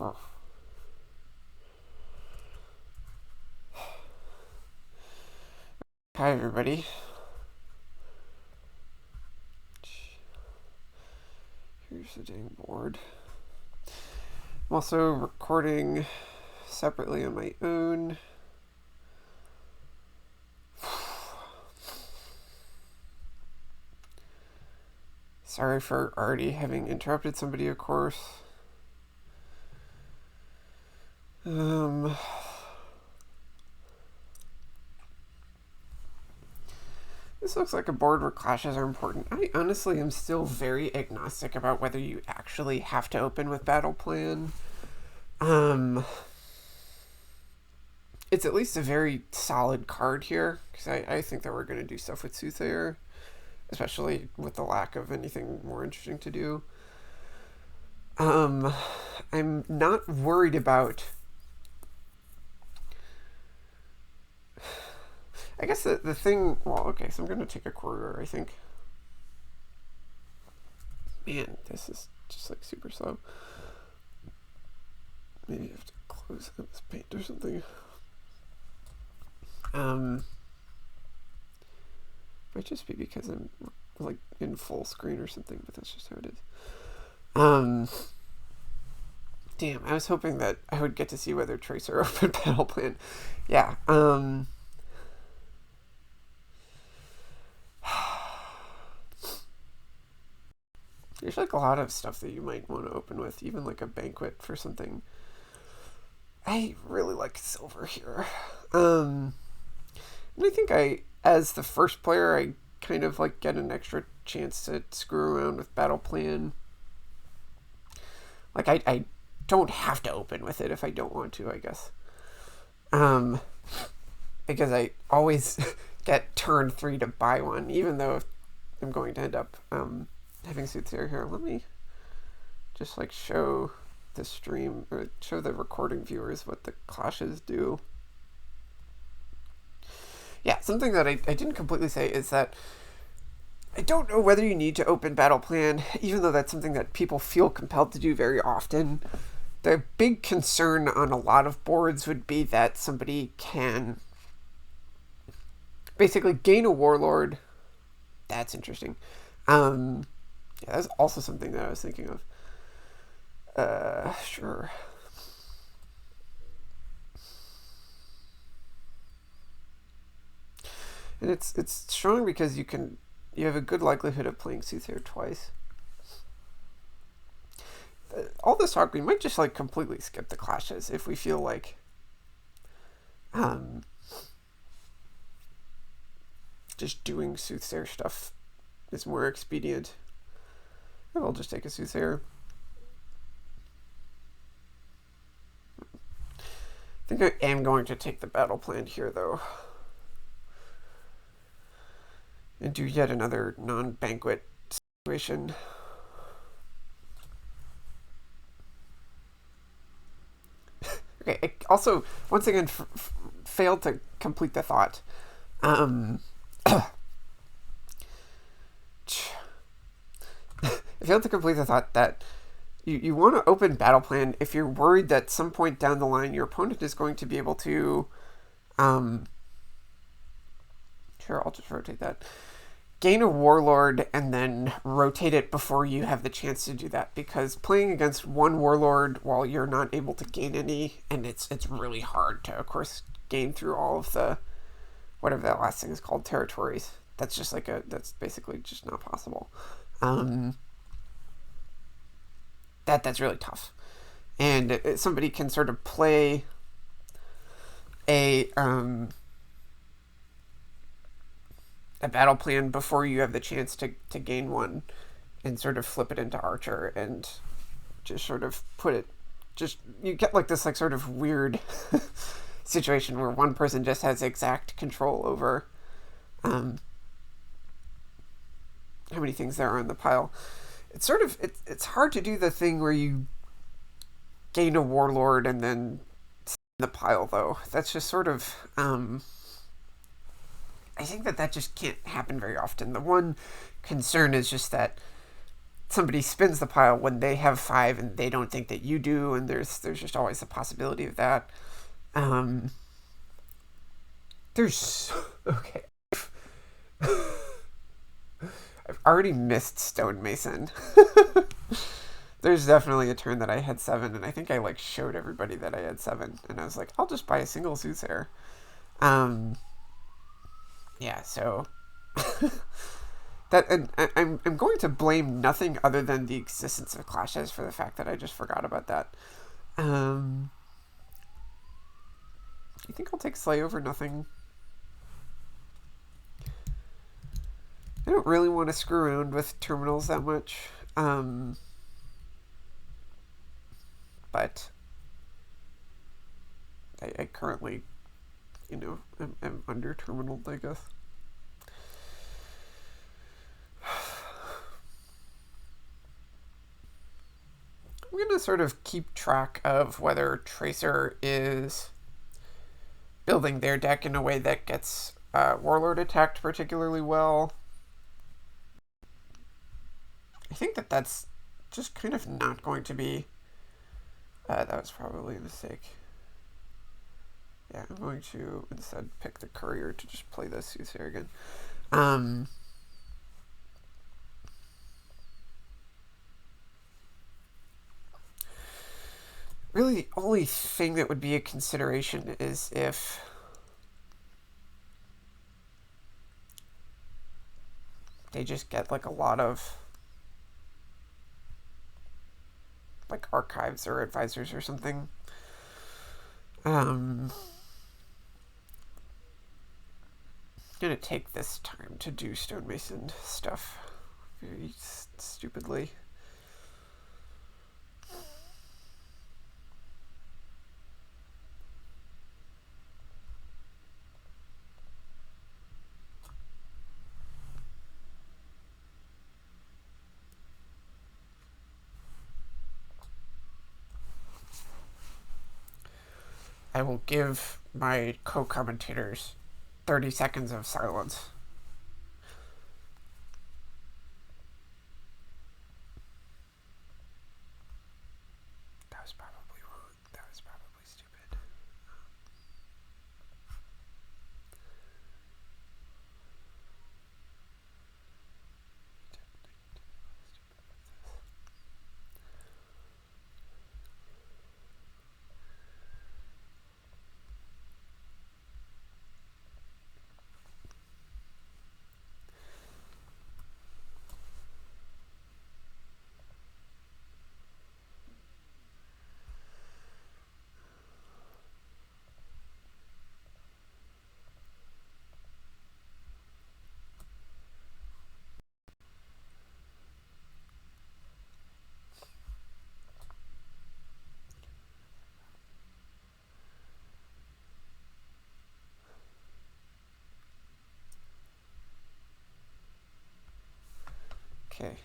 Hi, everybody. Here's the dang board. I'm also recording separately on my own. Sorry for already having interrupted somebody, of course. This looks like a board where clashes are important. I honestly am still very agnostic about whether you actually have to open with Battle Plan. It's at least a very solid card here, because I think that we're going to do stuff with Soothsayer, especially with the lack of anything more interesting to do. I'm not worried about... I guess the thing... Well, okay, so I'm going to take a quarter, I think. Man, this is just like super slow. Maybe I have to close out this paint or something. Might just be because I'm like in full screen or something, but that's just how it is. Damn, I was hoping that I would get to see whether Tracer opened Battle Plan. Yeah, there's like a lot of stuff that you might want to open with, even like a banquet for something. I really like silver here. And I think as the first player, I kind of like get an extra chance to screw around with Battle Plan. Like I don't have to open with it if I don't want to, I guess. Because I always get turn 3 to buy one, even though I'm going to end up having Soothsayer here. Let me just like show the stream, or show the recording viewers what the clashes do. Yeah, something that I didn't completely say is that I don't know whether you need to open Battle Plan, even though that's something that people feel compelled to do very often. The big concern on a lot of boards would be that somebody can basically gain a Warlord. That's interesting. Yeah, that's also something that I was thinking of. Sure. And it's strong because you have a good likelihood of playing Soothsayer twice. All this talk, we might just like completely skip the clashes if we feel like just doing Soothsayer stuff is more expedient. I'll just take a Soothsayer. I think I am going to take the Battle Plan here, though. And do yet another non-banquet situation. Okay, I also, once again, failed to complete the thought. I failed to complete the thought that you want to open Battle Plan if you're worried that some point down the line your opponent is going to be able to... Sure, I'll just rotate that. Gain a Warlord and then rotate it before you have the chance to do that, because playing against one Warlord while you're not able to gain any, and it's really hard to, of course, gain through all of the, whatever that last thing is called, territories. That's just like that's basically just not possible. That's really tough. And somebody can sort of play a Battle Plan before you have the chance to gain one, and sort of flip it into Archer and just sort of put it, just, you get like this like sort of weird situation where one person just has exact control over how many things there are in the pile. It's sort of, it's hard to do the thing where you gain a Warlord and then in the pile, though. That's just sort of I think that just can't happen very often. The one concern is just that somebody spins the pile when they have 5 and they don't think that you do, and there's just always the possibility of that. There's okay. I've already missed Stonemason. There's definitely a turn that I had 7, and I think I like showed everybody that I had 7, and I was like, I'll just buy a single Soothsayer. Yeah, so that, and I'm going to blame nothing other than the existence of clashes for the fact that I just forgot about that. I think I'll take Slay over nothing. I don't really want to screw around with terminals that much. But I currently, am under terminaled, I guess. I'm going to sort of keep track of whether Tracer is building their deck in a way that gets Warlord attacked particularly well. I think that that's just kind of not going to be... that was probably a mistake. Yeah, I'm going to instead pick the Courier to just play this Soothsayer again. Really, the only thing that would be a consideration is if they just get like a lot of like archives or advisors or something. I'm gonna take this time to do Stonemason stuff very stupidly. I will give my co-commentators 30 seconds of silence. That was probably wrong. That was probably stupid. Okay.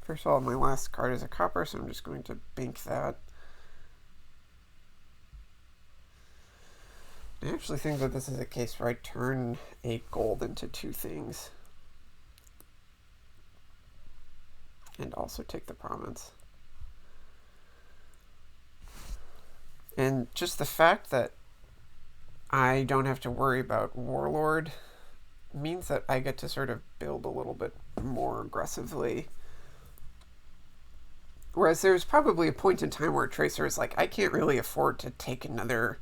First of all, my last card is a copper, so I'm just going to bank that. I actually think that this is a case where I turn a gold into 2 things. And also take the province. And just the fact that I don't have to worry about Warlord means that I get to sort of build a little bit more aggressively. Whereas there's probably a point in time where Tracer is like, I can't really afford to take another...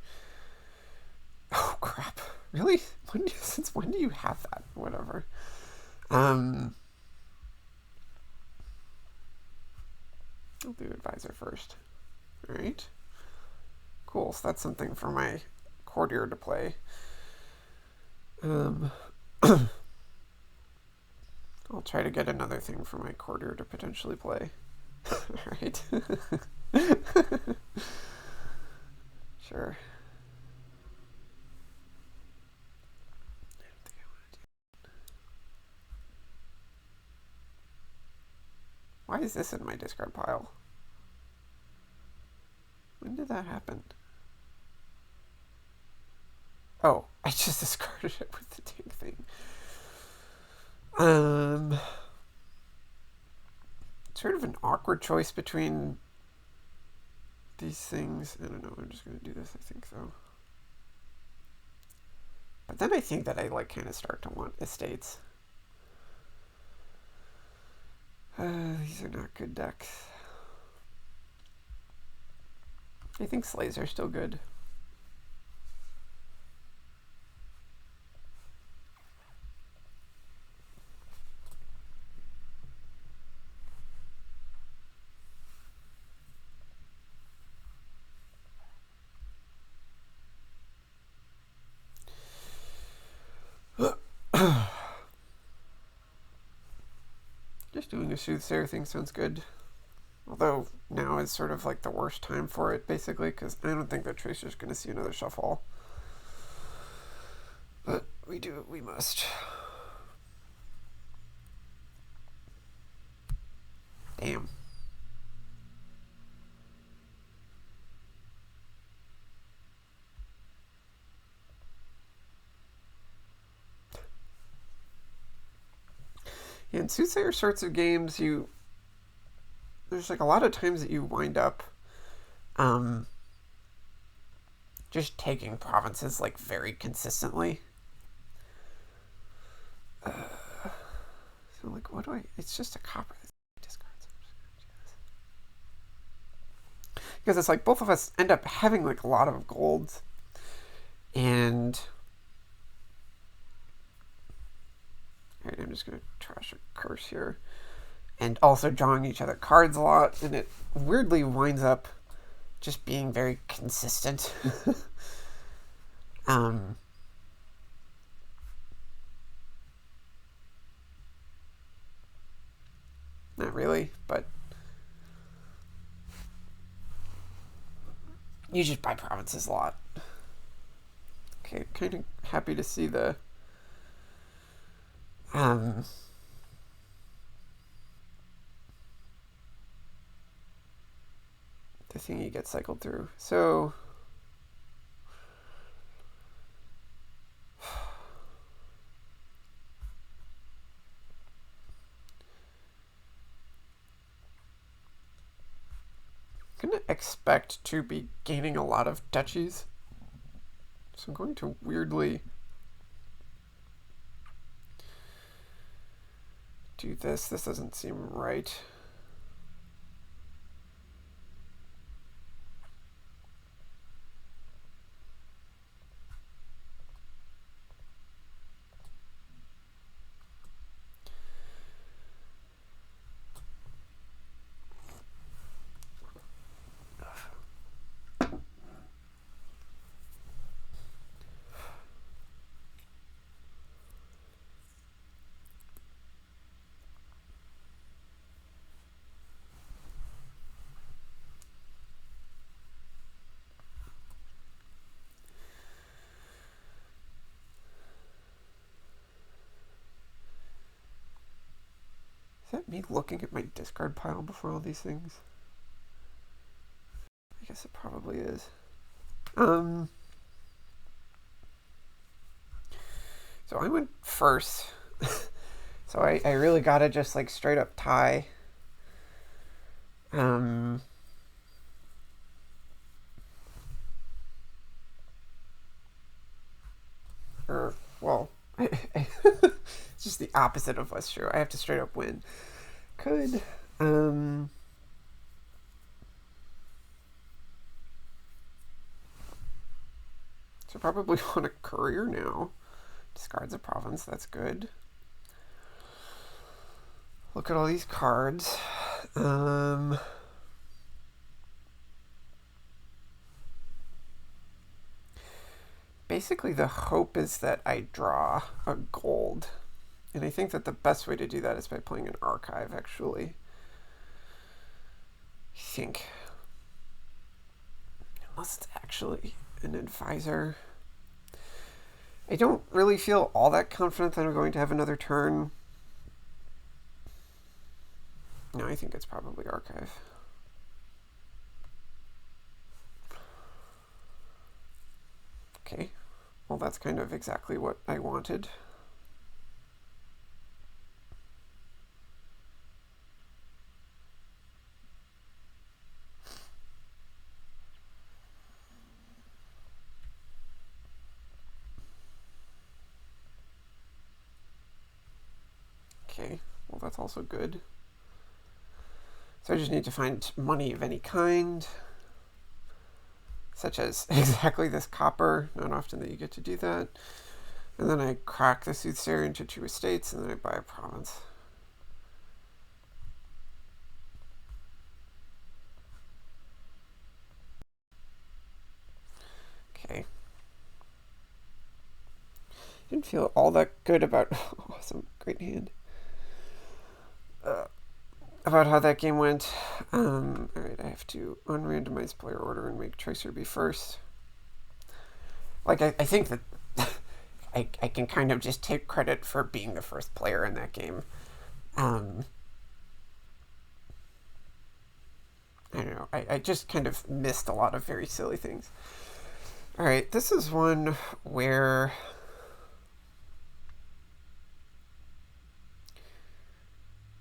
Oh, crap. Really? Since when do you have that? Whatever. I'll do advisor first. Alright. Cool, so that's something for my courtier to play. I'll try to get another thing for my courtier to potentially play. Alright. Sure. Why is this in my discard pile? When did that happen? Oh, I just discarded it with the dang thing. Sort of an awkward choice between these things. I don't know. I'm just going to do this. I think so. But then I think that I like kind of start to want estates. These are not good decks. I think slays are still good. Just doing a Soothsayer thing sounds good. Although now is sort of like the worst time for it, basically, because I don't think that Tracer's going to see another shuffle. But we do what we must. Damn. In Soothsayer sorts of games, there's like a lot of times that you wind up just taking provinces like very consistently. So like, what do I? It's just a copper that discards. Because it's like both of us end up having like a lot of golds, and alright, I'm just gonna trash a curse here, and also drawing each other cards a lot, and it weirdly winds up just being very consistent. Not really, but you just buy provinces a lot. Okay, kind of happy to see the thing you get cycled through. So I'm going to expect to be gaining a lot of duchies. So I'm going to weirdly do this. This doesn't seem right. Is that me looking at my discard pile before all these things? I guess it probably is. So I went first. So I really gotta just like straight up tie. Well, it's just the opposite of what's true. I have to straight up win. Could, so probably want a courier now. Discards a province, that's good. Look at all these cards. Basically, the hope is that I draw a gold. And I think that the best way to do that is by playing an archive, actually. I think. Unless it's actually an advisor. I don't really feel all that confident that I'm going to have another turn. No, I think it's probably archive. Okay, well that's kind of exactly what I wanted. Okay, well that's also good. So I just need to find money of any kind, such as exactly this copper. Not often that you get to do that. And then I crack the Soothsayer into 2 estates, and then I buy a province. Okay. Didn't feel all that good about awesome, great hand. About how that game went. Alright, I have to unrandomize player order and make Tracer be first. Like, I think that I can kind of just take credit for being the first player in that game. I don't know. I just kind of missed a lot of very silly things. Alright, this is one where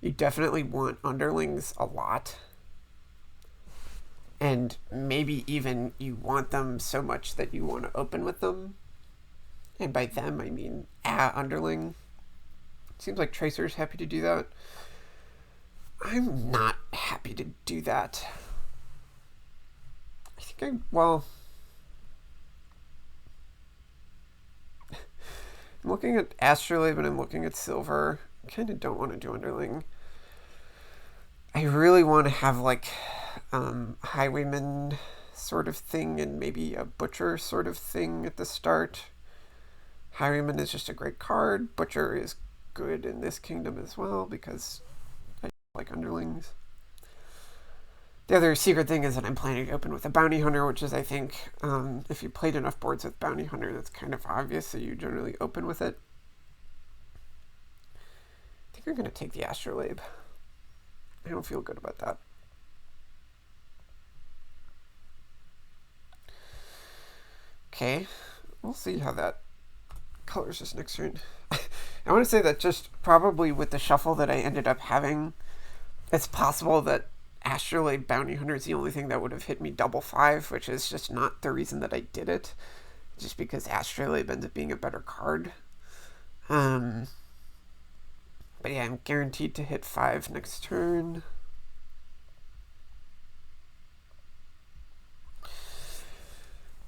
you definitely want underlings a lot. And maybe even you want them so much that you want to open with them. And by them, I mean underling. Seems like Tracer's happy to do that. I'm not happy to do that. I think well... I'm looking at Astrolabe and I'm looking at Silver. I kind of don't want to do underling. I really want to have like Highwayman sort of thing and maybe a Butcher sort of thing at the start. Highwayman is just a great card. Butcher is good in this kingdom as well because I like underlings. The other secret thing is that I'm planning to open with a Bounty Hunter, which is, I think, if you played enough boards with Bounty Hunter, that's kind of obvious, so you generally open with it. I think I'm going to take the Astrolabe. I don't feel good about that. Okay, we'll see how that colors this next turn. I want to say that just probably with the shuffle that I ended up having, it's possible that Astrolabe Bounty Hunter is the only thing that would have hit me double 5, which is just not the reason that I did it. Just because Astrolabe ends up being a better card. But yeah, I'm guaranteed to hit 5 next turn.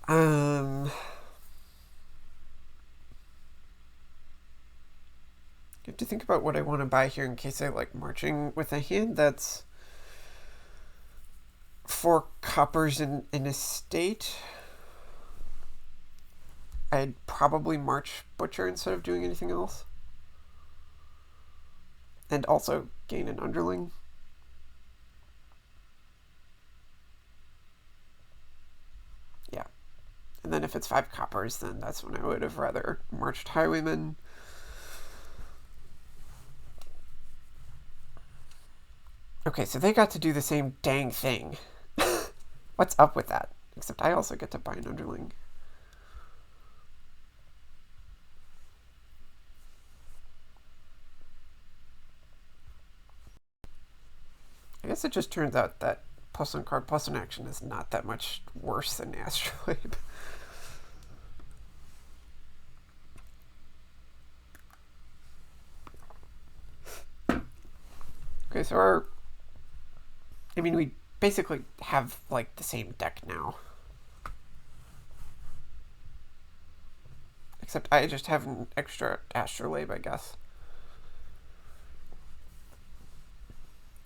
You have to think about what I want to buy here in case I like marching with a hand that's 4 coppers in an estate. I'd probably march Butcher instead of doing anything else. And also gain an underling. Yeah. And then if it's 5 coppers, then that's when I would have rather marched Highwayman. Okay, so they got to do the same dang thing. What's up with that? Except I also get to buy an underling. I guess it just turns out that plus 1 card, plus 1 action is not that much worse than Astrolabe. Okay, so we basically have like the same deck now. Except I just have an extra Astrolabe, I guess.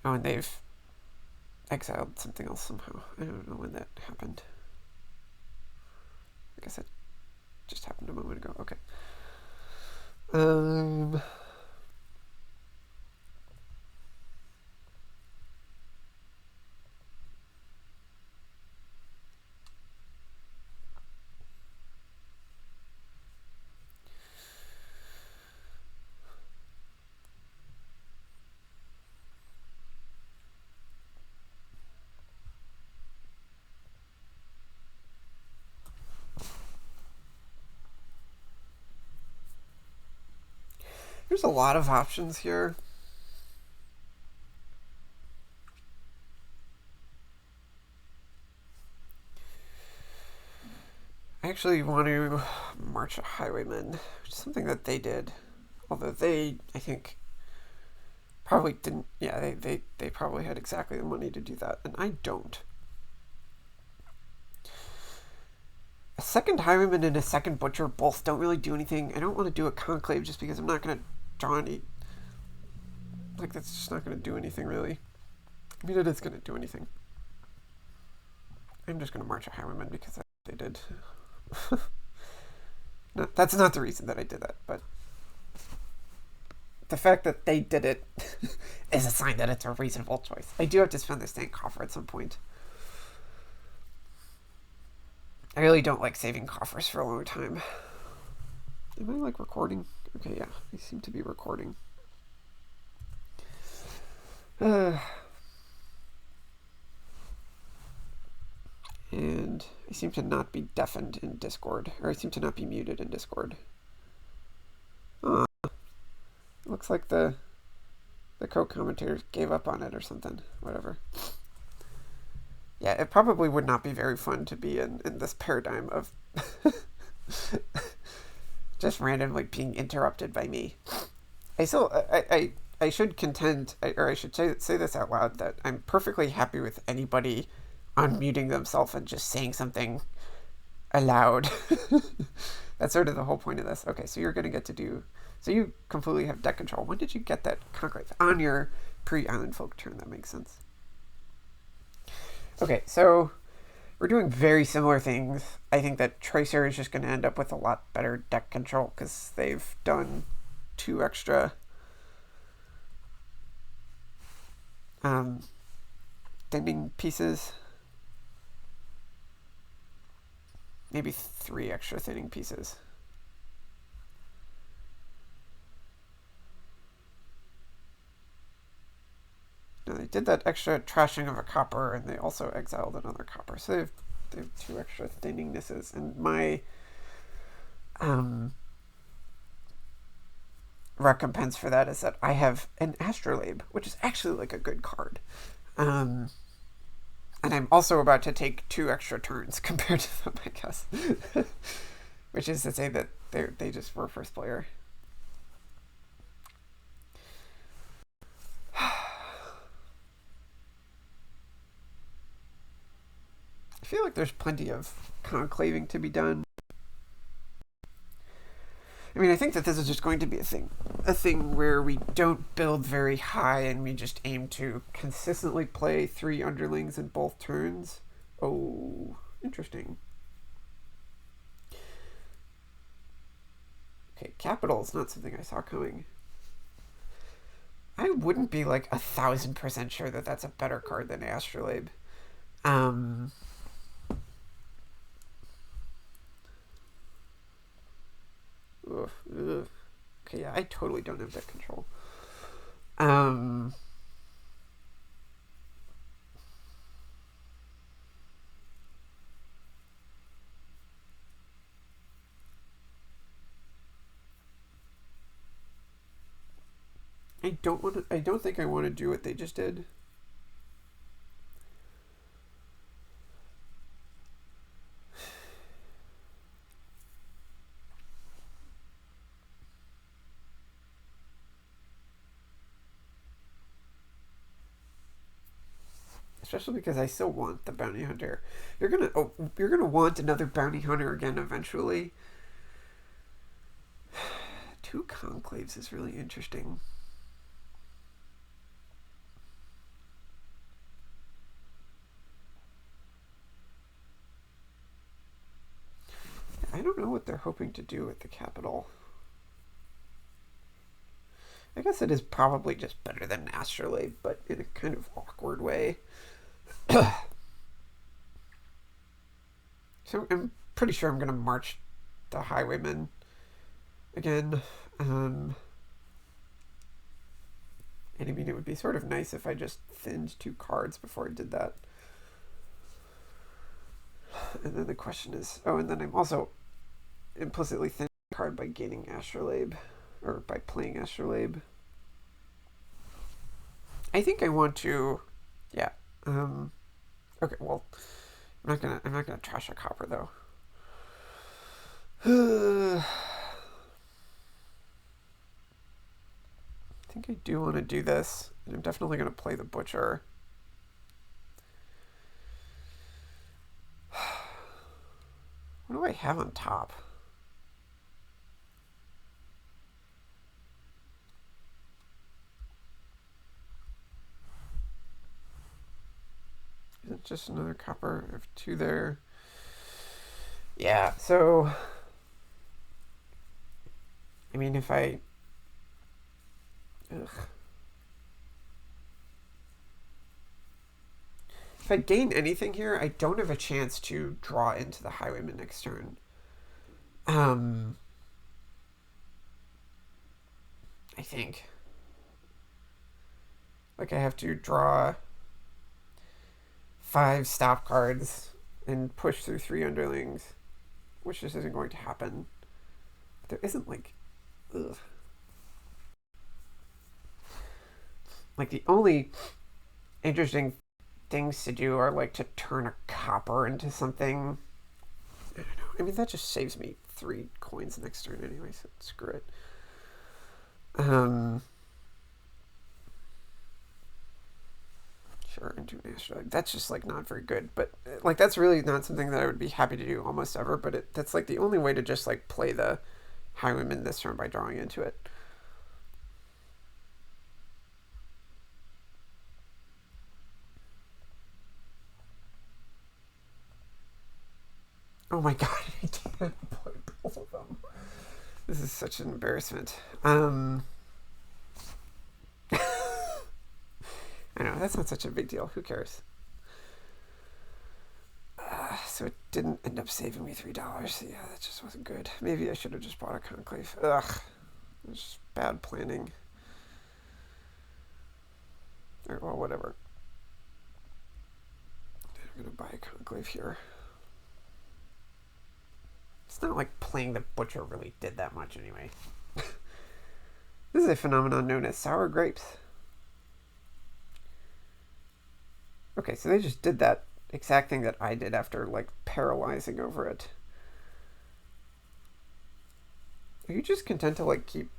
Oh, and they've exiled something else somehow. I don't know when that happened. I guess it just happened a moment ago. Okay. There's a lot of options here. I actually want to march a highwayman, which is something that they did. Although they, I think, probably didn't. Yeah, they probably had exactly the money to do that, and I don't. A second highwayman and a second butcher both don't really do anything. I don't want to do a conclave just because I'm not going to draw any. Like, that's just not going to do anything, really. I mean, it is going to do anything. I'm just going to march a highwayman because they did. No, that's not the reason that I did that, but the fact that they did it is a sign that it's a reasonable choice. I do have to spend this tank coffer at some point. I really don't like saving coffers for a long time. Am I like recording? Okay, yeah, I seem to be recording. And I seem to not be deafened in Discord, or I seem to not be muted in Discord. Looks like the co-commentators gave up on it or something. Whatever. Yeah, it probably would not be very fun to be in this paradigm of just randomly being interrupted by me. I should contend, or I should say this out loud, that I'm perfectly happy with anybody unmuting themselves and just saying something aloud. That's sort of the whole point of this. Okay, so you're going to get to do... So you completely have deck control. When did you get that conclave? On your pre-Island Folk turn. That makes sense. Okay, so we're doing very similar things. I think that Tracer is just going to end up with a lot better deck control because they've done 2 extra thinning pieces. Maybe 3 extra thinning pieces. No, they did that extra trashing of a copper, and they also exiled another copper. So they have 2 extra thinningnesses. And my recompense for that is that I have an Astrolabe, which is actually like a good card. And I'm also about to take 2 extra turns compared to them, I guess. Which is to say that they just were first player. I feel like there's plenty of conclaving to be done. I mean, I think that this is just going to be a thing where we don't build very high and we just aim to consistently play 3 underlings in both turns. Oh, interesting. Okay, capital is not something I saw coming. I wouldn't be like 1,000% sure that that's a better card than Astrolabe. Ugh. Okay, yeah, I totally don't have deck control. I don't think I want to do what they just did. Especially because I still want the bounty hunter. You're gonna want another bounty hunter again eventually. 2 conclaves is really interesting. I don't know what they're hoping to do with the capital. I guess it is probably just better than Astrolabe, but in a kind of awkward way. So I'm pretty sure I'm going to march the highwayman again. And I mean, it would be sort of nice if I just thinned 2 cards before I did that. And then the question is... Oh, and then I'm also implicitly thinning a card by gaining Astrolabe. or by playing Astrolabe. I think I want to, yeah. Okay, well, I'm not gonna trash a copper though. I think I do want to do this, and I'm definitely gonna play the Butcher. What do I have on top? Is it just another copper? I have two there. Yeah, so I mean, if I gain anything here, I don't have a chance to draw into the Highwayman next turn. I think. Like I have to draw 5 stop cards and push through 3 underlings, which just isn't going to happen. There isn't like, ugh. Like the only interesting things to do are like to turn a copper into something. I don't know. I mean, that just saves me 3 coins next turn anyway, so screw it. Sure, into an Astrolabe. That's just like not very good, but like that's really not something that I would be happy to do almost ever. But that's like the only way to just like play the Highwayman this turn by drawing into it. Oh my god, I didn't play both of them. This is such an embarrassment. I know, that's not such a big deal. Who cares? So it didn't end up saving me $3. Yeah, that just wasn't good. Maybe I should have just bought a Conclave. Ugh. It was just bad planning. Or, well, whatever. I'm going to buy a Conclave here. It's not like playing the Butcher really did that much anyway. This is a phenomenon known as sour grapes. Okay, so they just did that exact thing that I did after like paralyzing over it. Are you just content to like keep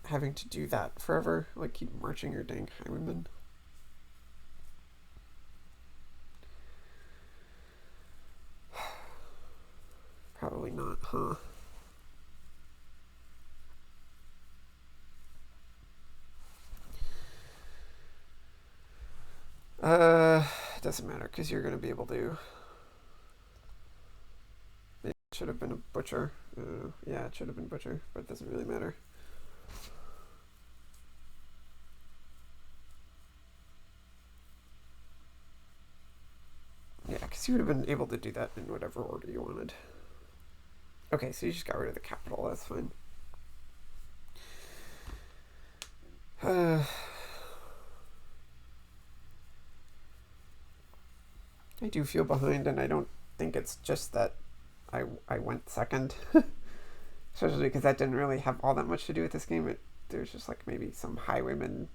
having to do that forever? Like keep marching your dang Highwayman? Probably not, huh? It doesn't matter because you're going to be able to. It should have been a Butcher. Yeah, it should have been Butcher, but it doesn't really matter. Yeah, because you would have been able to do that in whatever order you wanted. Okay, so you just got rid of the capital. That's fine. I do feel behind, and I don't think it's just that I went second. Especially because that didn't really have all that much to do with this game. There's just like maybe some Highwayman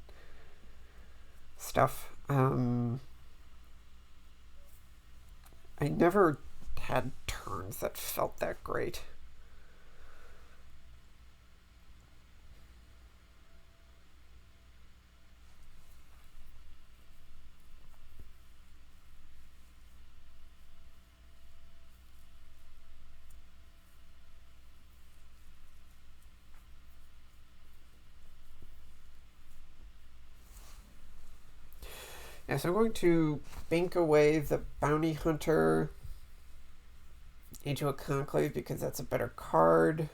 stuff. I never had turns that felt that great. Yeah, so I'm going to bank away the Bounty Hunter into a Conclave because that's a better card.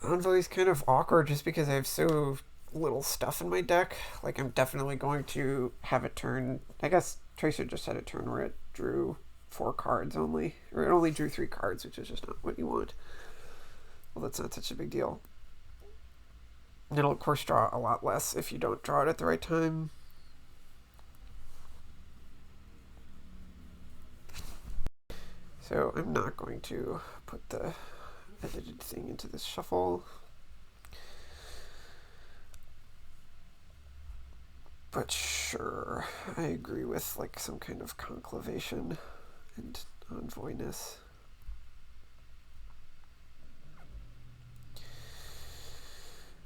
Envoy is kind of awkward just because I have so little stuff in my deck. Like, I'm definitely going to have a turn. I guess Tracer just had a turn where it drew 4 cards only. Or it only drew 3 cards, which is just not what you want. Well, that's not such a big deal. And it'll, of course, draw a lot less if you don't draw it at the right time. So I'm not going to put the edited thing into this shuffle. But sure, I agree with like some kind of conclavation and envoyness.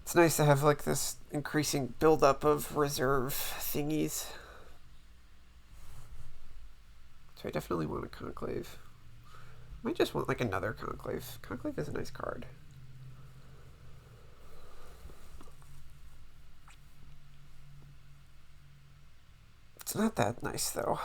It's nice to have like this increasing buildup of reserve thingies. So I definitely want a conclave. I might just want like another conclave. Conclave is a nice card. It's not that nice though.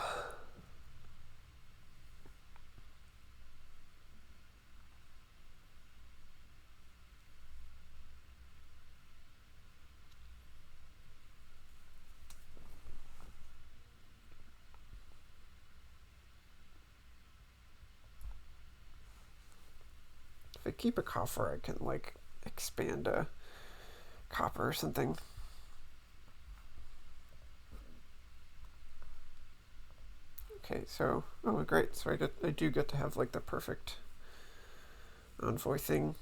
If I keep a coffer, I can like expand a copper or something. Okay, so oh great, so I do get to have like the perfect envoy thing.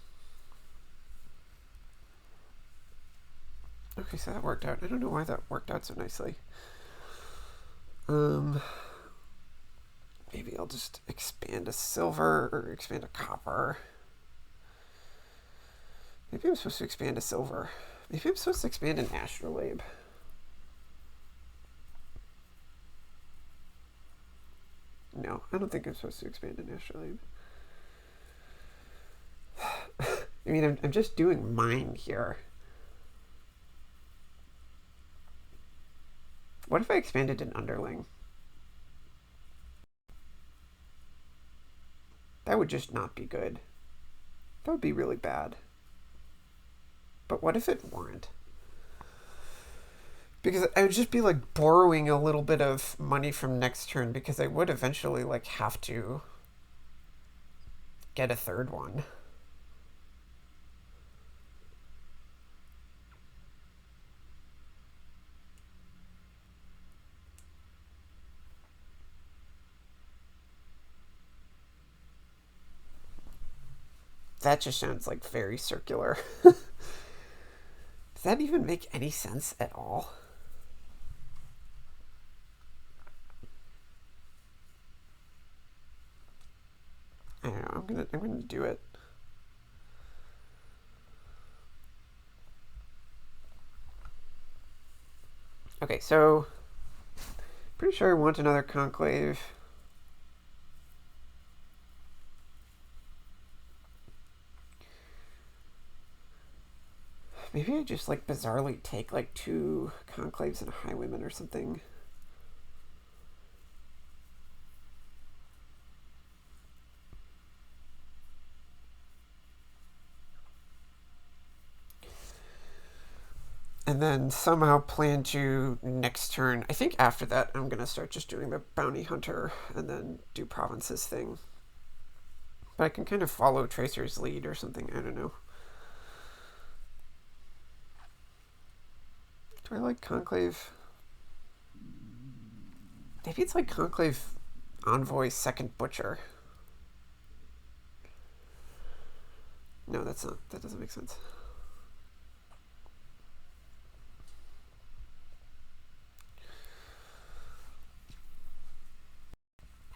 Okay, so that worked out. I don't know why that worked out so nicely. Maybe I'll just expand a silver or expand a copper. Maybe I'm supposed to expand a silver. Maybe I'm supposed to expand an astrolabe. No, I don't think I'm supposed to expand an astrolabe. I mean, I'm just doing mine here. What if I expanded an underling? That would just not be good. That would be really bad. But what if it weren't? Because I would just be like borrowing a little bit of money from next turn because I would eventually like have to get a third one. That just sounds like very circular. Does that even make any sense at all? I don't know. I'm gonna do it. Okay, so pretty sure I want another conclave. Maybe I just like bizarrely take like 2 conclaves and a highwayman or something. And then somehow plan to next turn. I think after that I'm gonna start just doing the bounty hunter and then do provinces thing. But I can kind of follow Tracer's lead or something. I don't know. Do I like conclave? Maybe it's like conclave envoy second butcher. No, that's not. That doesn't make sense.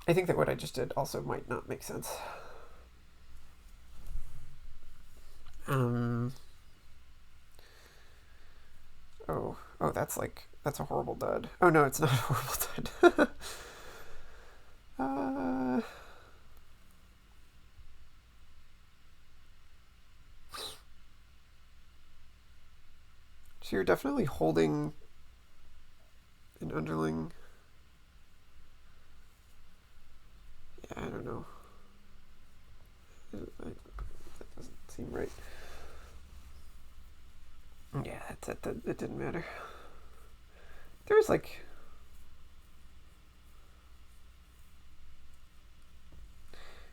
I think that what I just did also might not make sense. Oh, that's a horrible dud. Oh no, it's not a horrible dud. So you're definitely holding an underling. Yeah, I don't know. That doesn't seem right. Yeah, that didn't matter. There was like...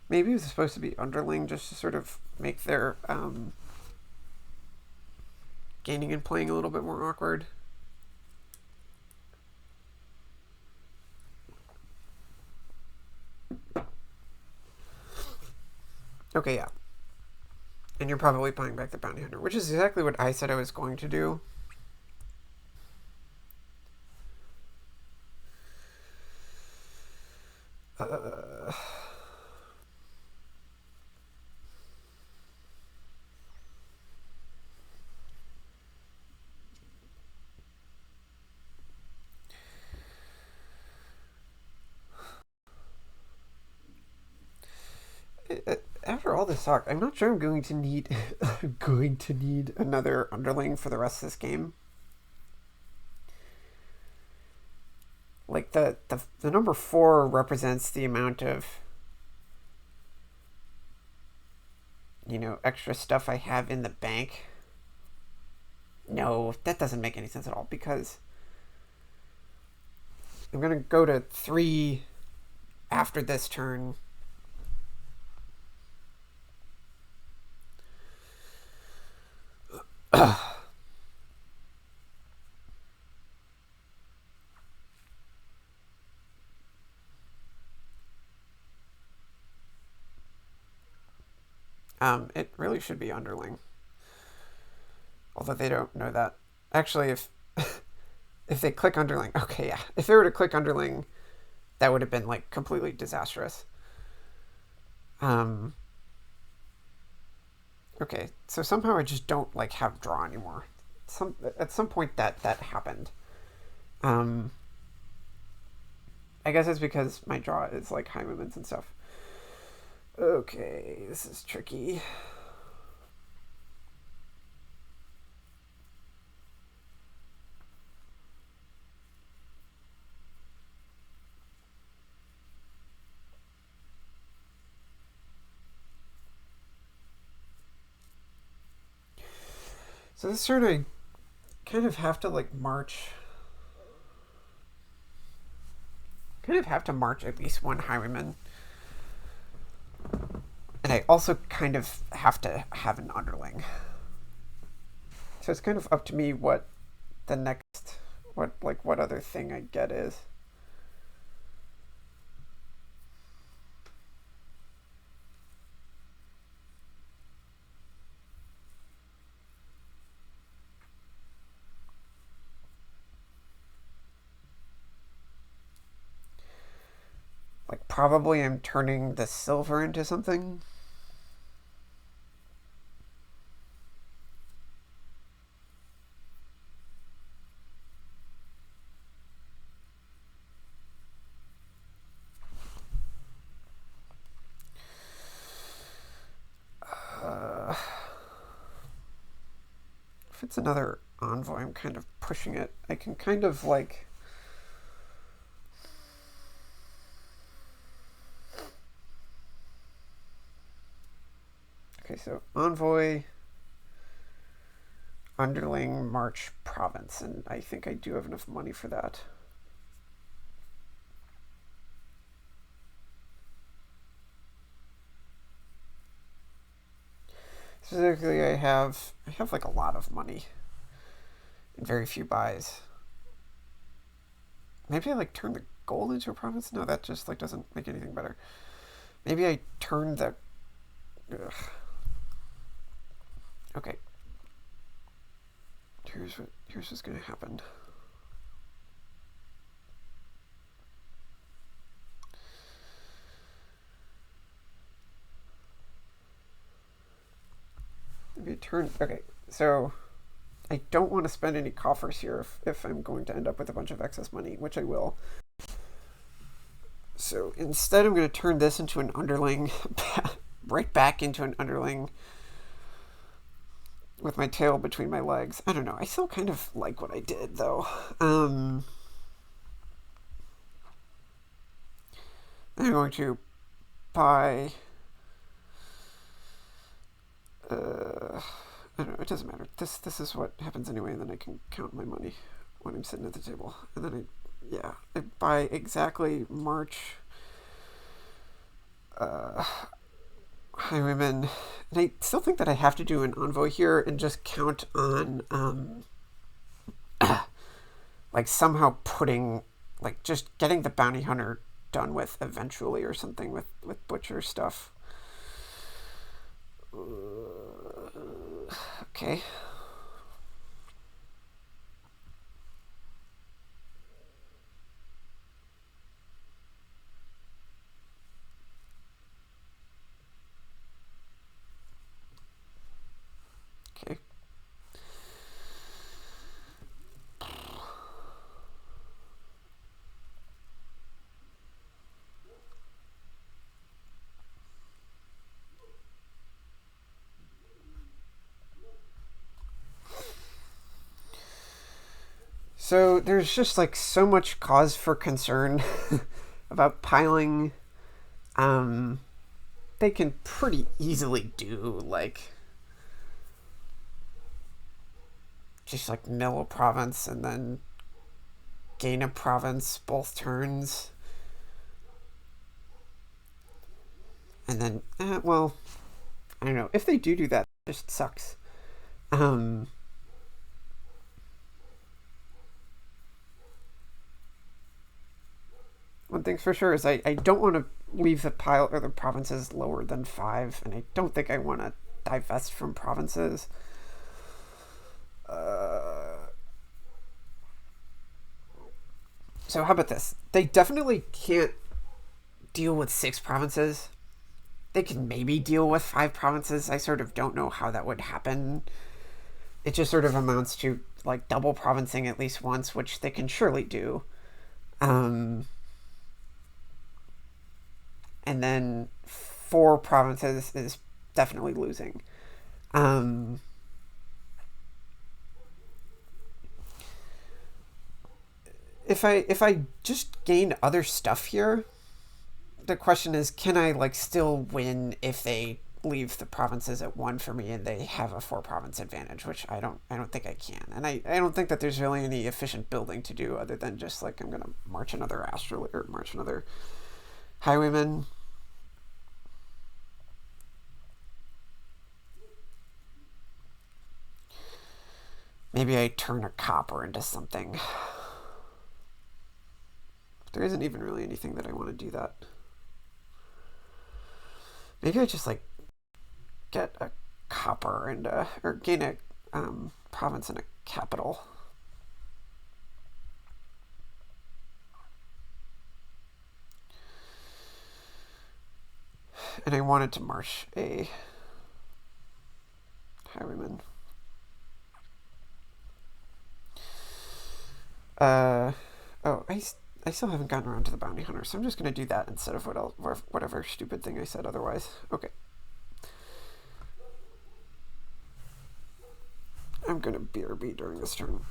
Maybe it was supposed to be underling just to sort of make their gaining and playing a little bit more awkward. Okay, yeah. And you're probably buying back the Bounty Hunter, which is exactly what I said I was going to do. After all this talk, I'm not sure I'm going to need another underling for the rest of this game. Like the number 4 represents the amount of, you know, extra stuff I have in the bank. No, that doesn't make any sense at all, because I'm gonna go to 3 after this turn. It really should be underling. Although they don't know that. Actually, if they click underling, okay, yeah. If they were to click underling, that would have been like completely disastrous. Okay, so somehow I just don't like have draw anymore. At some point that happened. I guess it's because my draw is like high movements and stuff. Okay, this is tricky. So this turn I kind of have to like march. Kind of have to march at least one highwayman. And I also kind of have to have an underling. So it's kind of up to me what the next, what other thing I get is. Like probably I'm turning the silver into something. If it's another envoy, I'm kind of pushing it. I can kind of like... Okay, so envoy, underling, march, province, and I think I do have enough money for that. Specifically, I have like a lot of money and very few buys. Maybe I like turn the gold into a province? No, that just like doesn't make anything better. Maybe I turn the... Ugh. Okay. Here's what's gonna happen. Maybe turn... Okay, so I don't want to spend any coffers here if I'm going to end up with a bunch of excess money, which I will. So instead I'm going to turn this into an underling, right back into an underling with my tail between my legs. I don't know. I still kind of like what I did, though. I'm going to buy... I don't know, it doesn't matter. This is what happens anyway, and then I can count my money when I'm sitting at the table. And then I buy exactly March Highwaymen. And I still think that I have to do an envoy here and just count on like somehow putting like just getting the bounty hunter done with eventually or something with butcher stuff. Okay. Okay. So there's just like so much cause for concern about piling. Um, they can pretty easily do like just like mill a province and then gain a province both turns. And then, well, I don't know. If they do that, it just sucks. Um, One thing's for sure is I don't want to leave the pile or the provinces lower than 5, and I don't think I want to divest from provinces. So how about this? They definitely can't deal with 6 provinces. They can maybe deal with 5 provinces. I sort of don't know how that would happen. It just sort of amounts to like double provincing at least once, which they can surely do. Um, and then 4 provinces is definitely losing. Um, if I just gain other stuff here, the question is, can I like still win if they leave the provinces at 1 for me and they have a 4 province advantage, which I don't think I can. And I don't think that there's really any efficient building to do other than just like I'm gonna march another astral or march another highwayman. Maybe I turn a copper into something. There isn't even really anything that I want to do that. Maybe I just like get a copper and or gain a province and a capital. And I wanted to march a highwayman. Uh, oh, I still haven't gotten around to the bounty hunter, so I'm just going to do that instead of whatever stupid thing I said otherwise. Okay. I'm going to BRB during this turn.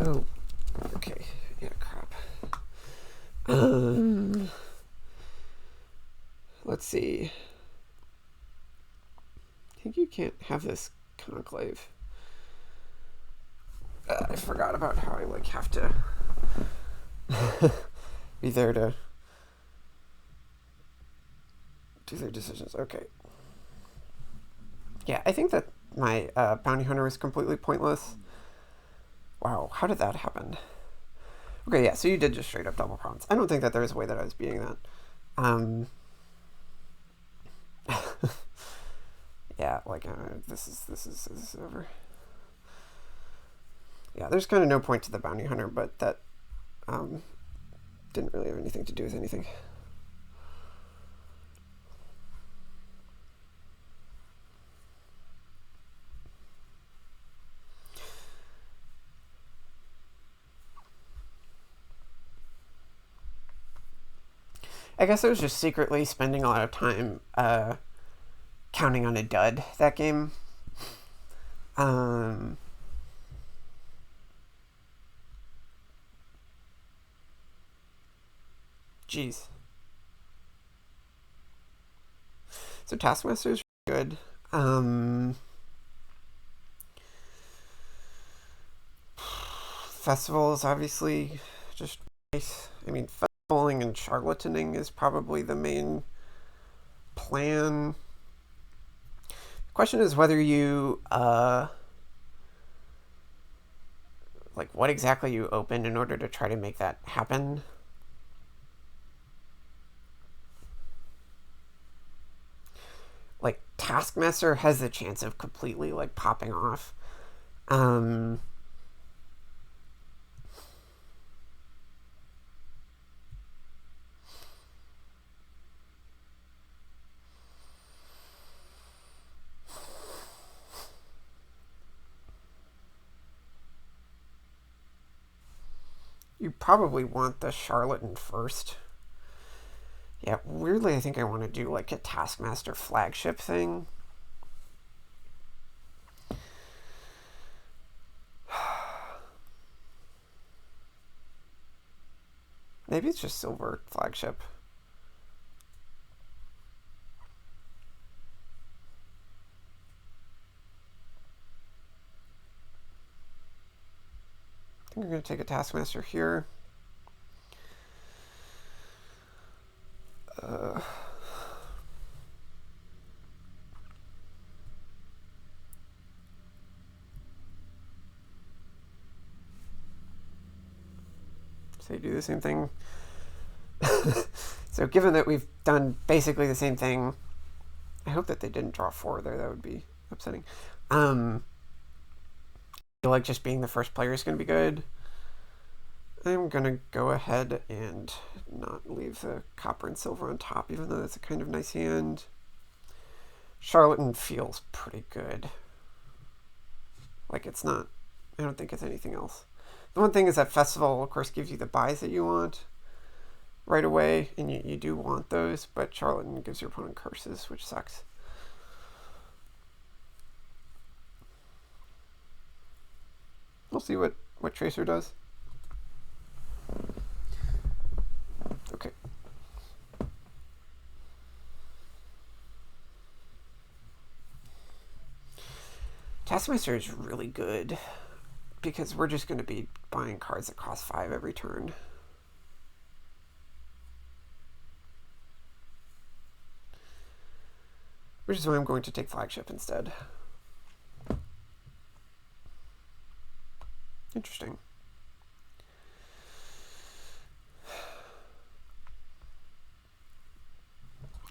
Oh, okay. Yeah, crap. Let's see. I think you can't have this conclave. I forgot about how I have to be there to do their decisions. Okay. Yeah, I think that my bounty hunter was completely pointless. Wow, how did that happen? Okay, yeah, so you did just straight up double province. I don't think that there's a way that I was beating that. Yeah, this is over. Yeah, there's kind of no point to the bounty hunter, but that didn't really have anything to do with anything. I guess I was just secretly spending a lot of time counting on a dud that game. Jeez. So Taskmaster is good. Festival is obviously just nice. I mean, festivaling and charlataning is probably the main plan. The question is whether you what exactly you open in order to try to make that happen. Like, Taskmaster has the chance of completely popping off. You probably want the Charlatan first. Yeah, weirdly, I think I want to do a Taskmaster flagship thing. Maybe it's just silver flagship. I think we're going to take a Taskmaster here. So you do the same thing. So given that we've done basically the same thing, I hope that they didn't draw 4 there. That would be upsetting. I feel like just being the first player is going to be good. I'm going to go ahead and not leave the copper and silver on top, even though that's a kind of nice hand. Charlatan feels pretty good. It's not... I don't think it's anything else. The one thing is that Festival, of course, gives you the buys that you want right away, and you do want those, but Charlatan gives your opponent curses, which sucks. We'll see what Tracer does. Okay. Taskmaster is really good because we're just going to be buying cards that cost 5 every turn. Which is why I'm going to take flagship instead. Interesting.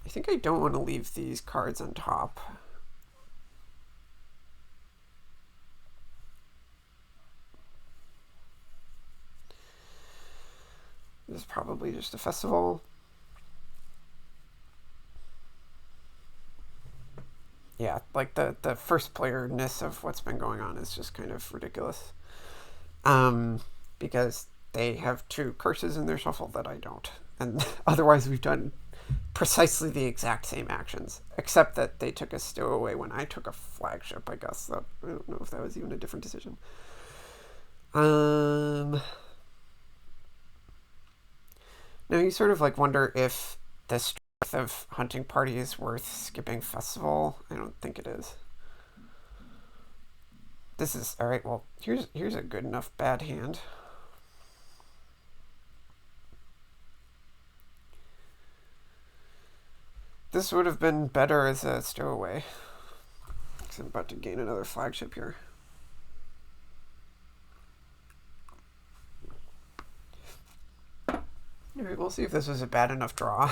I think I don't want to leave these cards on top. This is probably just a festival. Yeah, the first player-ness of what's been going on is just kind of ridiculous. Because they have 2 curses in their shuffle that I don't. And otherwise we've done precisely the exact same actions, except that they took a stowaway when I took a flagship, I guess. I don't know if that was even a different decision. Now you sort of like wonder if the strength of hunting party is worth skipping festival. I don't think it is. This is all right. Well, here's a good enough bad hand. This would have been better as a stowaway. Because I'm about to gain another flagship here. Alright, we'll see if this was a bad enough draw.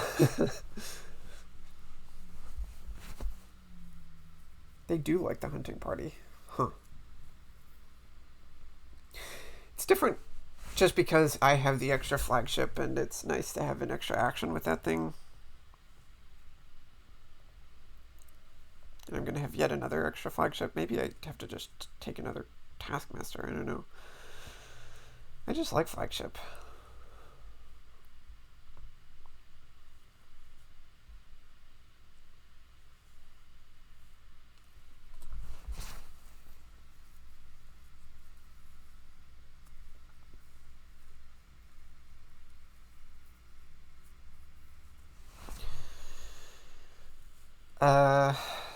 They do like the hunting party. Huh. It's different just because I have the extra flagship and it's nice to have an extra action with that thing. And I'm going to have yet another extra flagship. Maybe I have to just take another Taskmaster. I don't know. I just like flagship.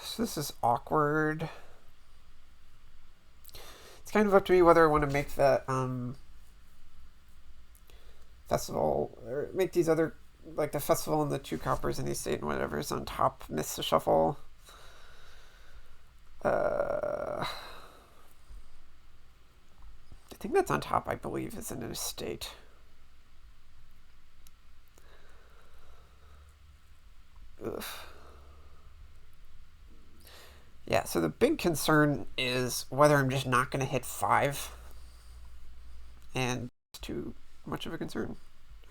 So this is awkward. It's kind of up to me whether I want to make the festival or make these other, like the festival and the 2 coppers and the estate and whatever is on top miss the shuffle. I think that's on top, I believe, is in an estate. Ugh. Yeah, so the big concern is whether I'm just not going to hit 5. And it's too much of a concern.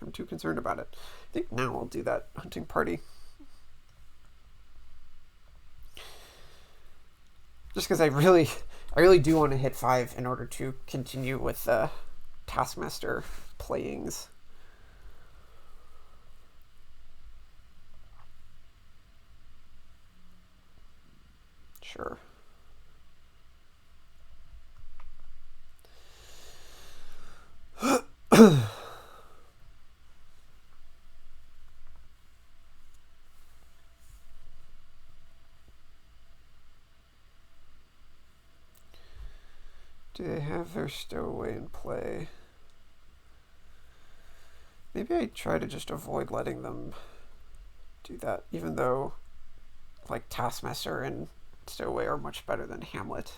I'm too concerned about it. I think now I'll do that hunting party. Just because I really do want to hit 5 in order to continue with the Taskmaster playings. Sure. Do they have their stowaway in play? Maybe I try to just avoid letting them do that, even though like Taskmaster and Stowaway are much better than Hamlet.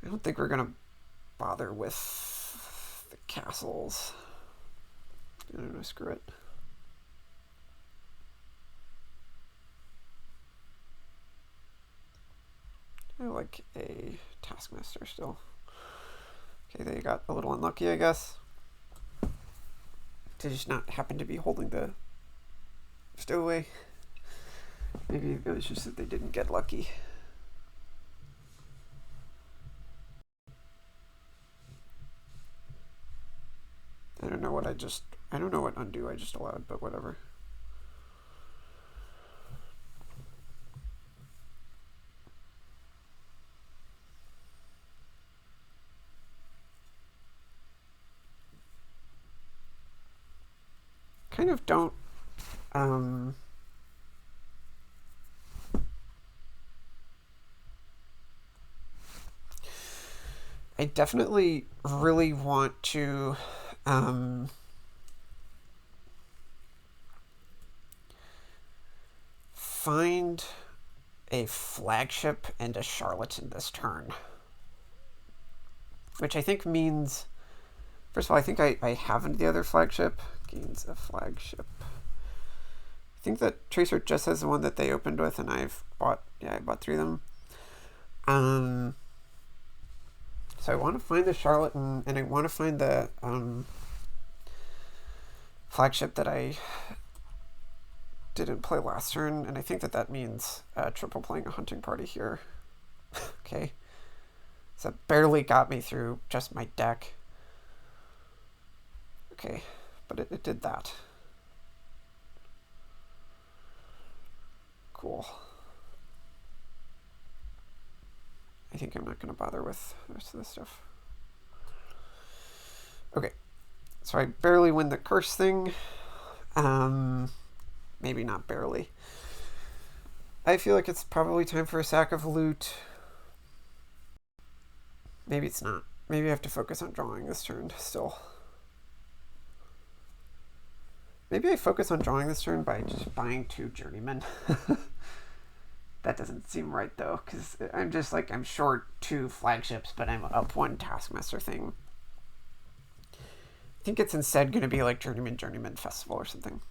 I don't think we're gonna bother with the castles. I don't know, screw it. I like a Taskmaster still. Okay, they got a little unlucky, I guess. To just not happen to be holding the Stowaway. Maybe it was just that they didn't get lucky. I don't know what undo I just allowed, but whatever. Kind of don't I definitely really want to find a flagship and a charlatan this turn. Which I think means, first of all, I think I have the other flagship. Gains a flagship. I think that Tracer just has the one that they opened with, and I bought 3 of them. So I want to find the charlatan, and I want to find the flagship that I didn't play last turn, and I think that means triple playing a hunting party here. Okay. So that barely got me through just my deck. Okay, but it did that. Cool. I think I'm not going to bother with the rest of this stuff. Okay, so I barely win the curse thing. Maybe not barely. I feel like it's probably time for a sack of loot. Maybe it's not. Maybe I have to focus on drawing this turn still. Maybe I focus on drawing this turn by just buying 2 journeymen. That doesn't seem right though, because I'm just like, I'm short 2 flagships, but I'm up 1 taskmaster thing. I think it's instead going to be like Journeyman Festival or something.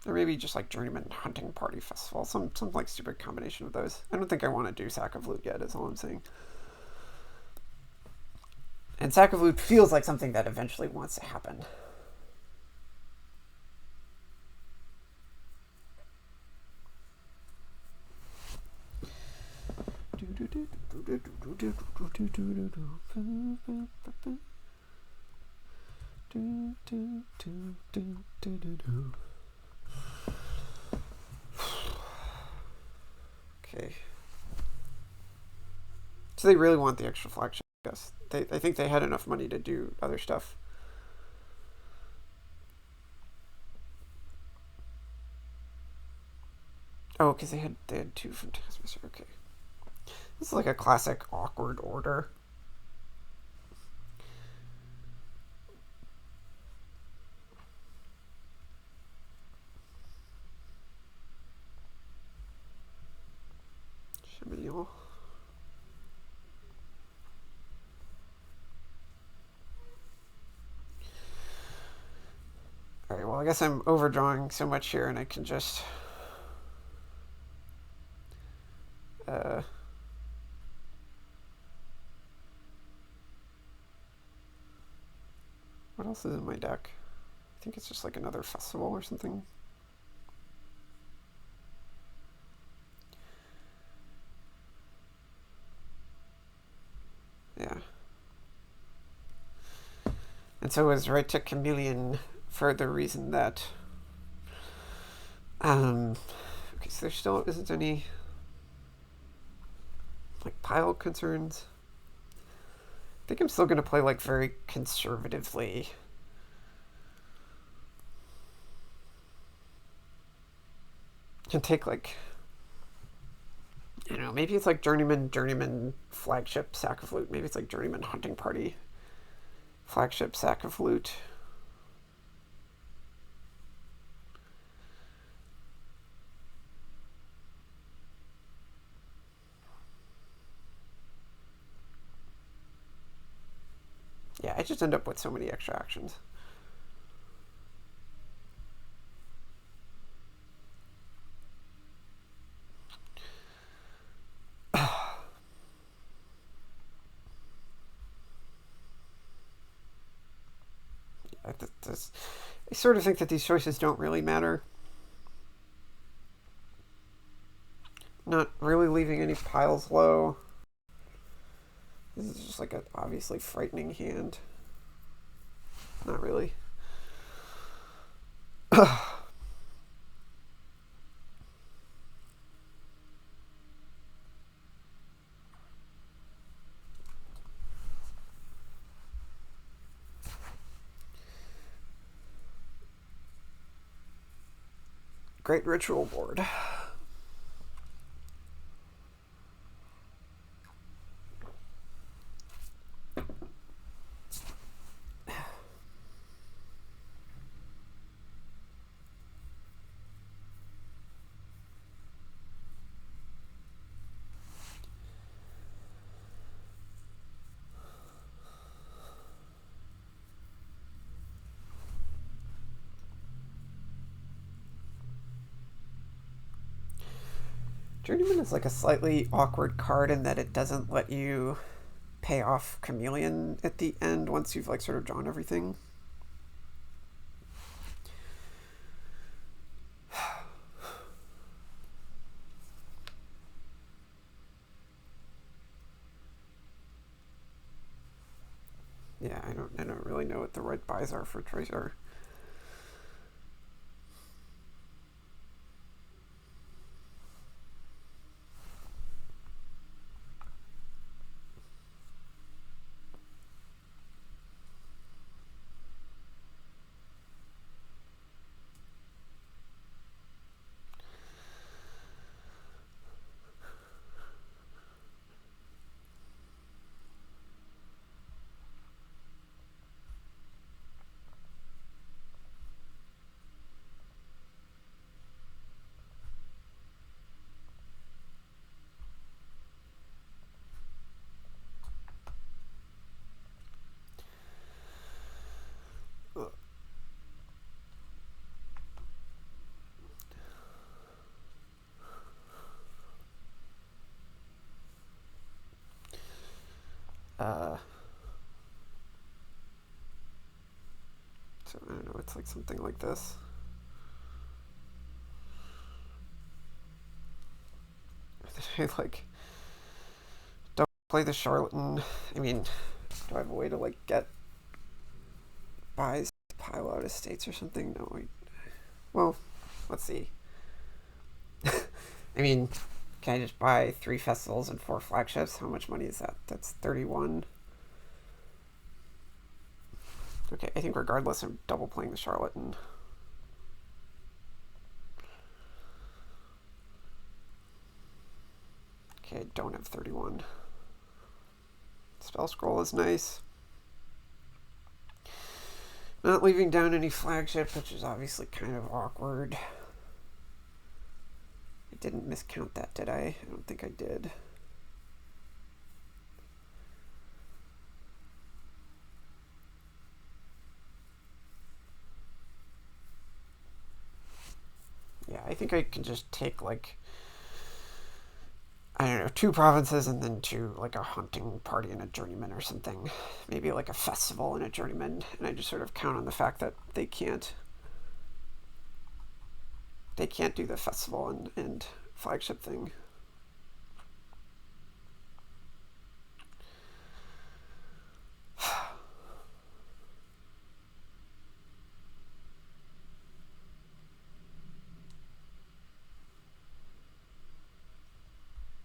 Or maybe just like Journeyman Hunting Party Festival. Some like stupid combination of those. I don't think I want to do Sack of Loot yet, is all I'm saying. And Sack of Loot feels like something that eventually wants to happen. Okay. So they really want the extra flagship, I guess. I think they had enough money to do other stuff. Oh, because they had 2 from Taskmaster. Okay. This is like a classic awkward order. Cheminal. Alright, well I guess I'm overdrawing so much here and I can just what else is in my deck? I think it's just like another festival or something. Yeah. And so it was right to Chameleon for the reason that okay, so there still isn't any like pile concerns. I think I'm still going to play like very conservatively. Can take like, you know, maybe it's like Journeyman flagship Sack of Loot. Maybe it's like Journeyman Hunting Party flagship Sack of Loot. Yeah, I just end up with so many extra actions. I sort of think that these choices don't really matter. Not really leaving any piles low. This is just like an obviously frightening hand. Not really. Great ritual board. Journeyman is like a slightly awkward card in that it doesn't let you pay off Chameleon at the end once you've like sort of drawn everything. Yeah, I don't really know what the right buys are for Tracer. Uh, so I don't know, it's like something like this. I like don't play the charlatan. I mean, do I have a way to like get buys pile out estates or something? No, well, let's see. I mean, can I just buy 3 festivals and 4 flagships? How much money is that? That's 31. Okay, I think regardless, I'm double playing the charlatan. Okay, I don't have 31. Spell scroll is nice. Not leaving down any flagship, which is obviously kind of awkward. I didn't miscount that, did I? I don't think I did. Yeah, I think I can just take like, I don't know, 2 provinces and then 2, like a hunting party and a journeyman or something. Maybe like a festival and a journeyman, and I just sort of count on the fact that they can't do the festival and flagship thing.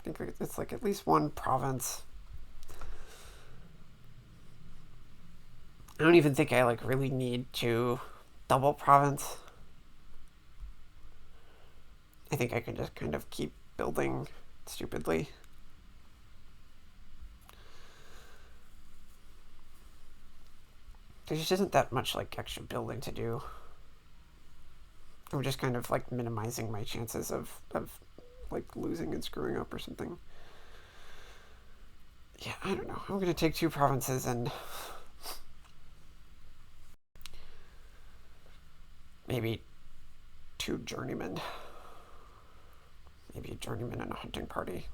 I think it's like at least 1 province. I don't even think I like really need to double province. I think I can just kind of keep building stupidly. There just isn't that much like extra building to do. I'm just kind of like minimizing my chances of like losing and screwing up or something. Yeah, I don't know. I'm gonna take 2 provinces and maybe 2 journeymen. Maybe a journeyman and a hunting party.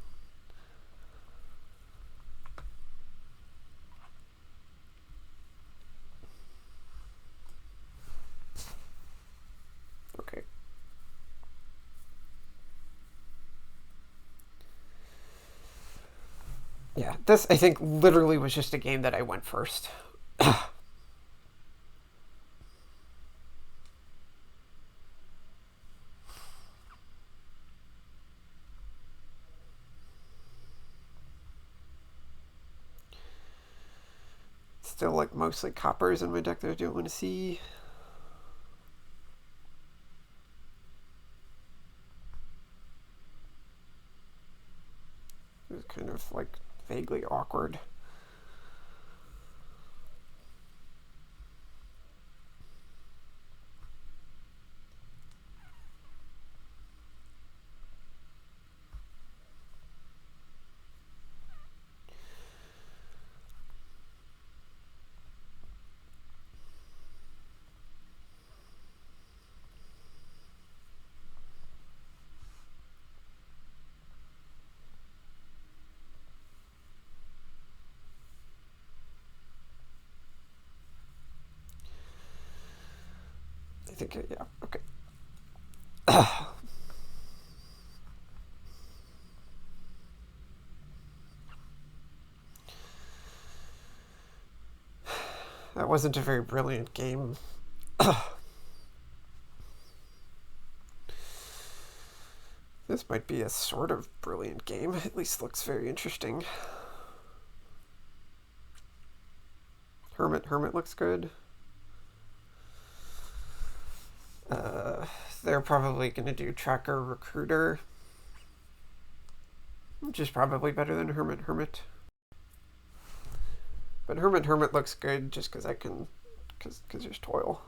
Okay. Yeah, this I think literally was just a game that I went first. Still like mostly coppers in my deck that I don't want to see. It was kind of like vaguely awkward. I think, yeah, okay. That wasn't a very brilliant game. This might be a sort of brilliant game. At least looks very interesting. Hermit looks good. They're probably going to do Tracker Recruiter, which is probably better than Hermit. But Hermit looks good just because I can, because there's toil.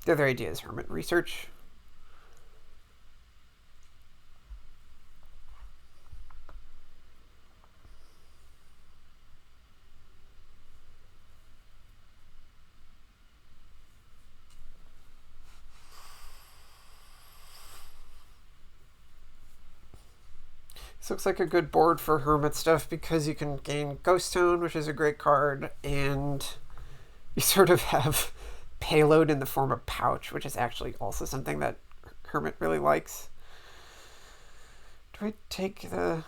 The other idea is Hermit Research. This looks like a good board for hermit stuff because you can gain Ghost Tone, which is a great card, and you sort of have payload in the form of pouch, which is actually also something that hermit really likes. Do I take the...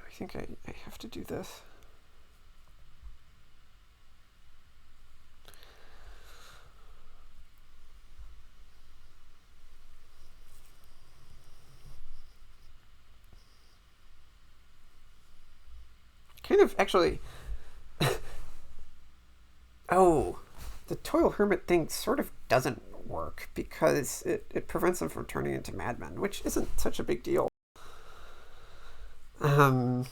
I think I have to do this. Kind of, actually... Oh, the Toil Hermit thing sort of doesn't work because it prevents them from turning into madmen, which isn't such a big deal. Like,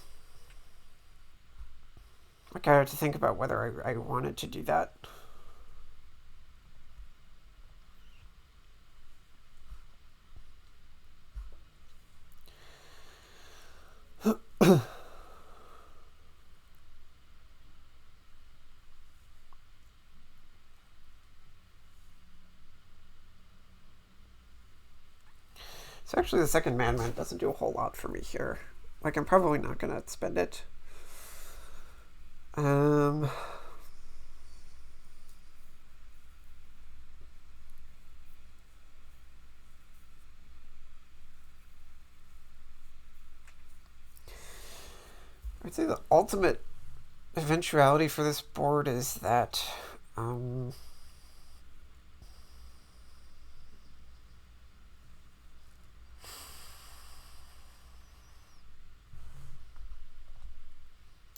I had to think about whether I wanted to do that. So actually the second Madman doesn't do a whole lot for me here. Like, I'm probably not going to spend it. I'd say the ultimate eventuality for this board is that oh,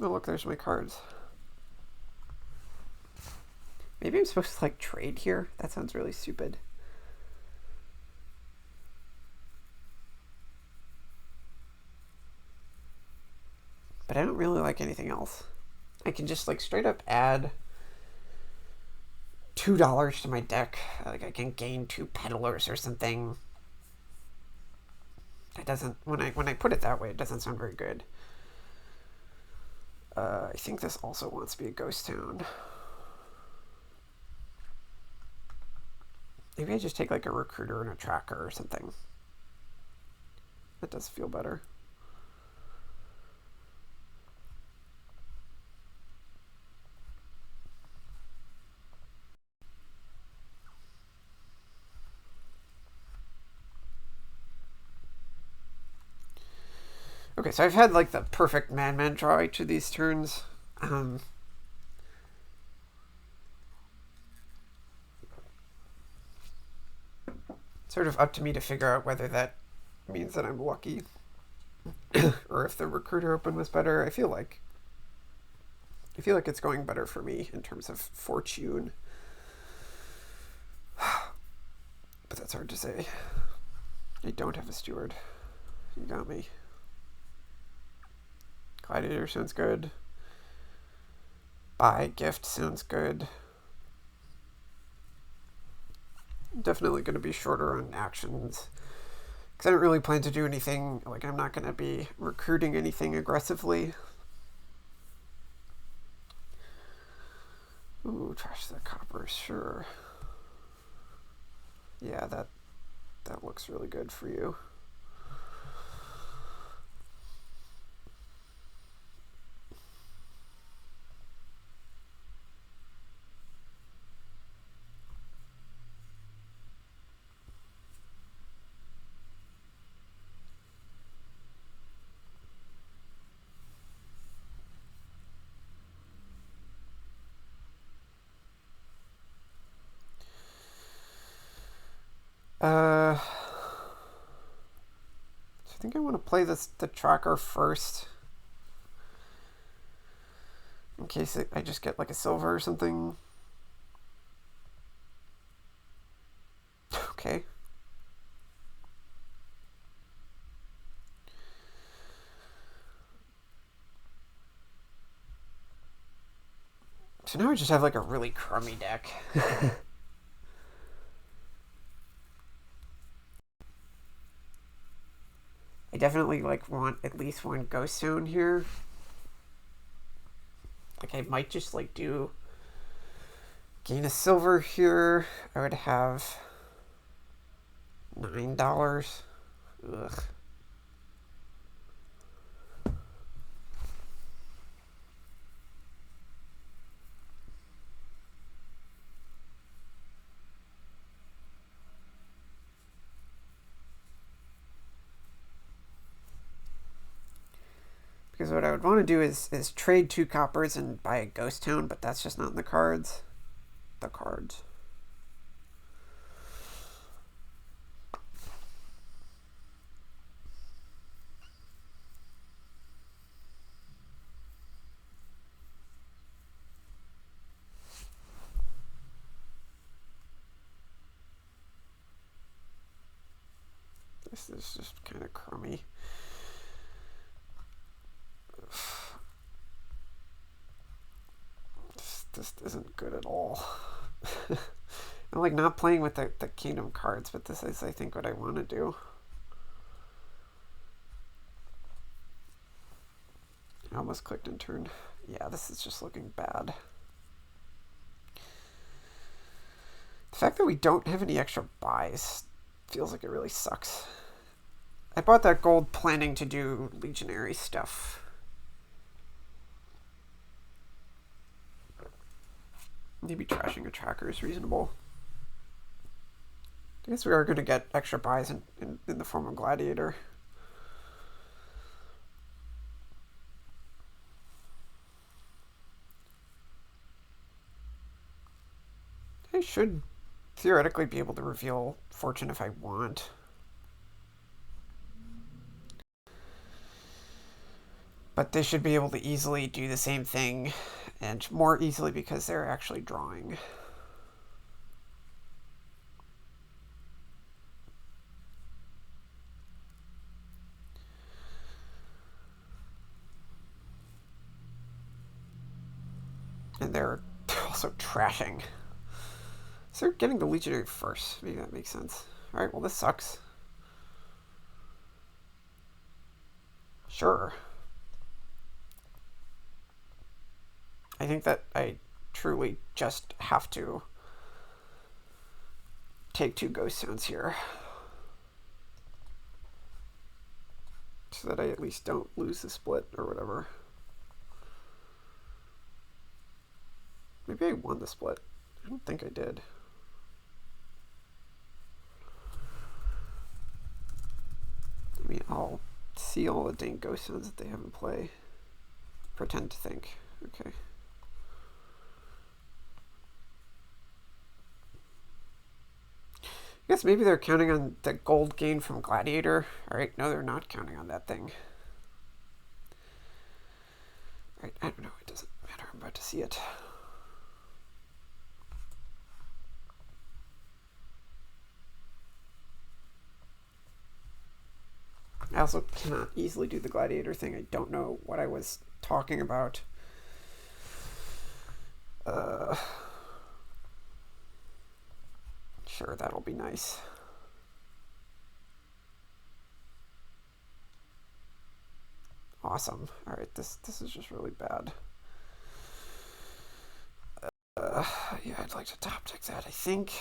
look, there's my cards. Maybe I'm supposed to, like, trade here? That sounds really stupid. But I don't really like anything else. I can just, like, straight up add $2 to my deck. Like, I can gain 2 peddlers or something. It doesn't, when I put it that way, it doesn't sound very good. I think this also wants to be a ghost town. Maybe I just take, like, a recruiter and a tracker or something. That does feel better. Okay, so I've had, like, the perfect Madman draw each of these turns. Sort of up to me to figure out whether that means that I'm lucky or if the recruiter open was better. I feel like it's going better for me in terms of fortune. But that's hard to say. I don't have a steward. You got me. Gladiator sounds good. Buy gift sounds good. Definitely going to be shorter on actions because I don't really plan to do anything. Like, I'm not going to be recruiting anything aggressively. Ooh, trash the coppers, sure. Yeah, that looks really good for you. So I think I want to play the tracker first. In case I just get, like, a silver or something. Okay. So now I just have, like, a really crummy deck. I definitely, like, want at least one ghost stone here. Like, I might just, like, do gain a silver here. I would have $9. Ugh. Because what I would want to do is trade 2 coppers and buy a ghost town, but that's just not in the cards. The cards. This is just kind of crummy. This isn't good at all. I'm like not playing with the kingdom cards, but this is, I think, what I want to do. I almost clicked and turned. Yeah, this is just looking bad. The fact that we don't have any extra buys feels like it really sucks. I bought that gold planning to do legionary stuff. Maybe trashing a tracker is reasonable. I guess we are going to get extra buys in the form of gladiator. I should theoretically be able to reveal fortune if I want. But they should be able to easily do the same thing, and more easily because they're actually drawing. And they're also trashing. So they're getting the legionary first. Maybe that makes sense. Alright, well this sucks. Sure. I think that I truly just have to take 2 ghost towns here. So that I at least don't lose the split or whatever. Maybe I won the split. I don't think I did. I mean, I'll see all the dang ghost towns that they have in play. Pretend to think. Okay. I guess maybe they're counting on the gold gain from Gladiator. Alright, no, they're not counting on that thing. Alright, I don't know. It doesn't matter. I'm about to see it. I also cannot easily do the Gladiator thing. I don't know what I was talking about. Sure, that'll be nice. Awesome. All right, this is just really bad. Yeah, I'd like to top deck that, I think.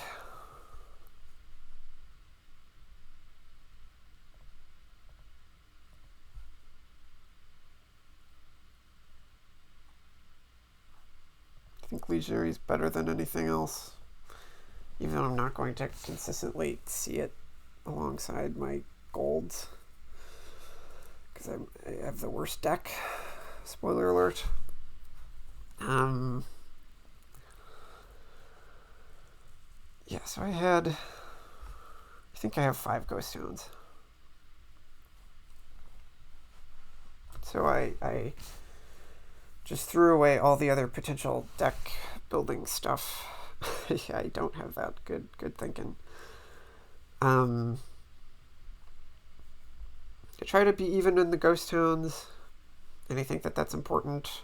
I think Legionary is better than anything else, even though I'm not going to consistently see it alongside my golds, because I have the worst deck. Spoiler alert. Yeah, so I think I have 5 ghost stones. So I just threw away all the other potential deck building stuff. Yeah, I don't have that. Good thinking. I try to be even in the ghost towns, and I think that that's important.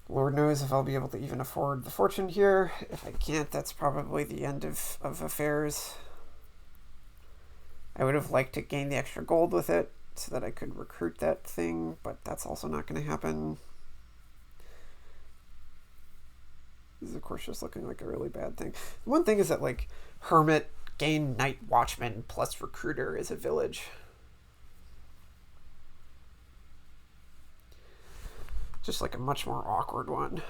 Lord knows if I'll be able to even afford the fortune here. If I can't, that's probably the end of affairs. I would have liked to gain the extra gold with it so that I could recruit that thing, but that's also not going to happen. This is a of course just looking like a really bad thing. One thing is that, like, Hermit gain Night Watchman plus Recruiter is a village. Just like a much more awkward one.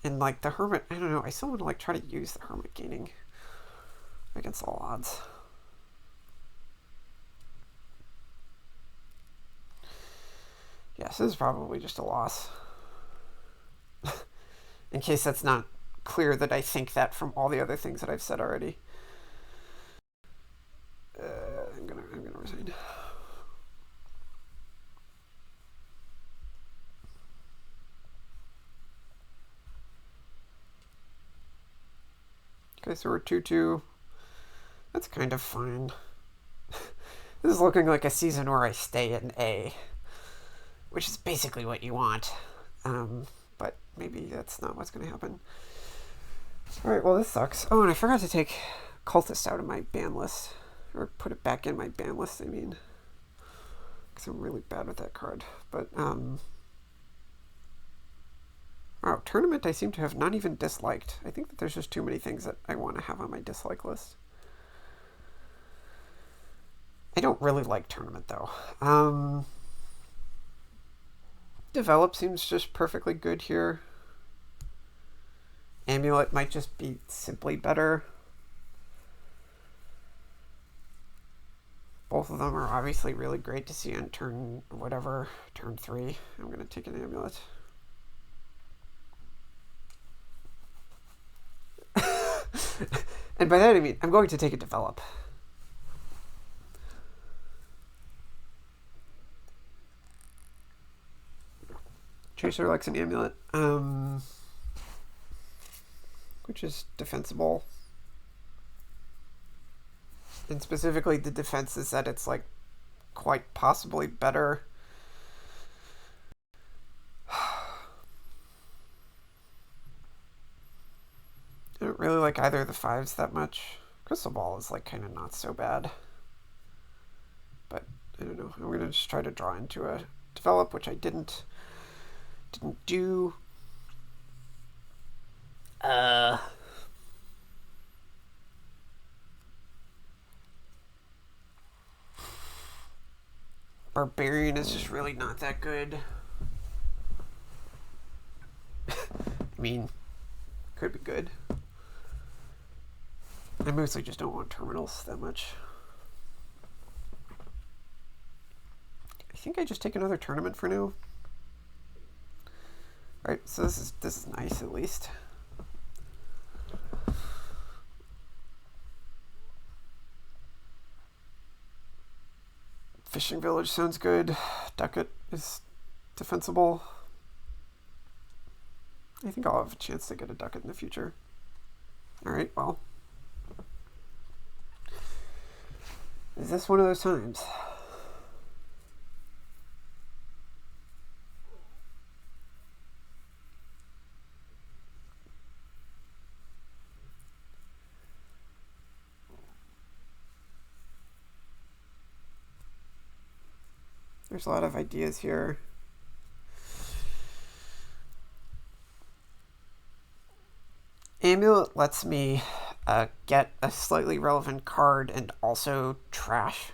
And like the Hermit, I don't know, I still want to like try to use the Hermit gaining against all odds. Yes, this is probably just a loss. In case that's not clear that I think that from all the other things that I've said already. I'm gonna resign. Okay, so we're 2-2. That's kind of fine. This is looking like a season where I stay in A, which is basically what you want. But maybe that's not what's going to happen. Alright, well, this sucks. Oh, and I forgot to take Cultist out of my ban list. Or put it back in my ban list, I mean. Because I'm really bad with that card. But, wow, Tournament I seem to have not even disliked. I think that there's just too many things that I want to have on my dislike list. I don't really like Tournament, though. Develop seems just perfectly good here. Amulet might just be simply better. Both of them are obviously really great to see on turn 3. I'm going to take an Amulet. And by that I mean I'm going to take a Develop. Tracer likes an Amulet, which is defensible. And specifically the defense is that it's like quite possibly better. I don't really like either of the 5s that much. Crystal Ball is like kind of not so bad. But I don't know. I'm going to just try to draw into a Develop, which I didn't do. Barbarian is just really not that good. I mean, could be good. I mostly just don't want terminals that much. I think I just take another tournament for now. Alright, so this is nice at least. Fishing Village sounds good. Ducat is defensible. I think I'll have a chance to get a Ducat in the future. Alright, well. Is this one of those times? There's a lot of ideas here. Amulet lets me get a slightly relevant card and also trash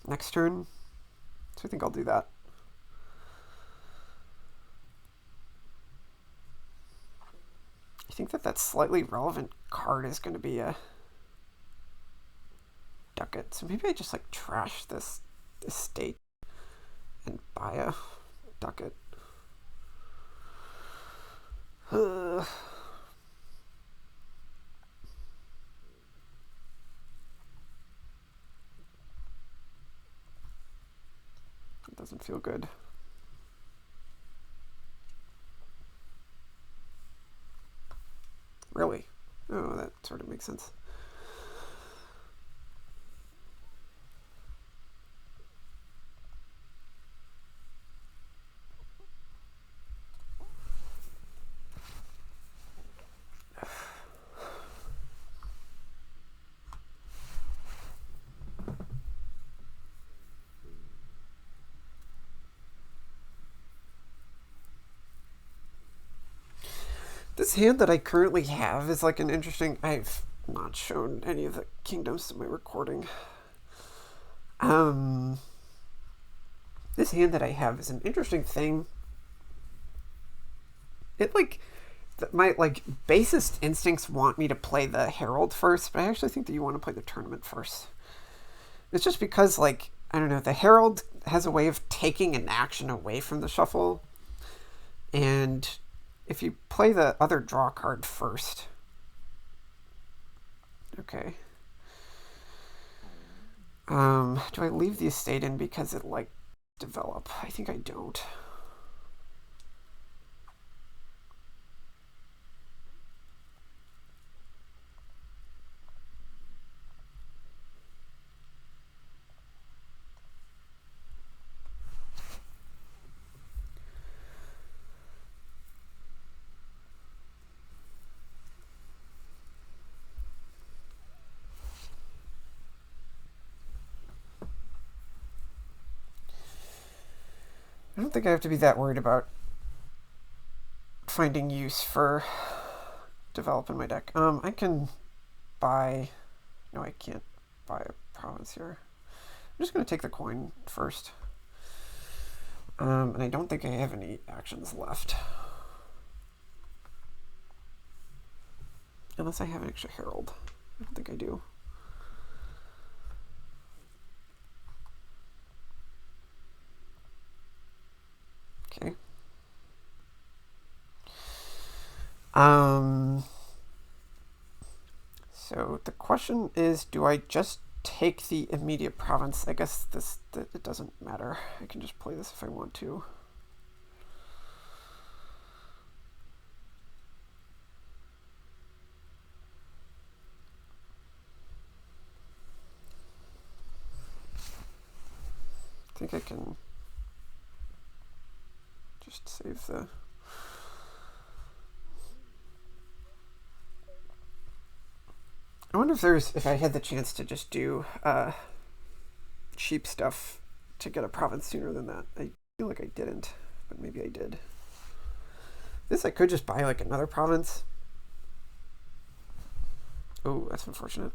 next turn. So I think I'll do that. I think that slightly relevant card is going to be a Ducat. So maybe I just like trash this state and buy a Ducat. It doesn't feel good. Really? Oh, that sort of makes sense. This hand that I currently have is like an interesting... I've not shown any of the kingdoms to my recording. This hand that I have is an interesting thing. It my basest instincts want me to play the Herald first, but I actually think that you want to play the tournament first. It's just because I don't know, the Herald has a way of taking an action away from the shuffle, and if you play the other draw card first, okay. Do I leave the estate in because it develop? I think I don't. I don't think I have to be that worried about finding use for develop in my deck. I can buy... No, I can't buy a province here. I'm just going to take the coin first. And I don't think I have any actions left. Unless I have an extra Herald. I don't think I do. Okay. So the question is, do I just take the immediate province? I guess it doesn't matter. I can just play this if I want to. I think I can just save the... I wonder if I had the chance to just do cheap stuff to get a province sooner than that. I feel like I didn't, but maybe I did. This I could just buy another province. Oh, that's unfortunate.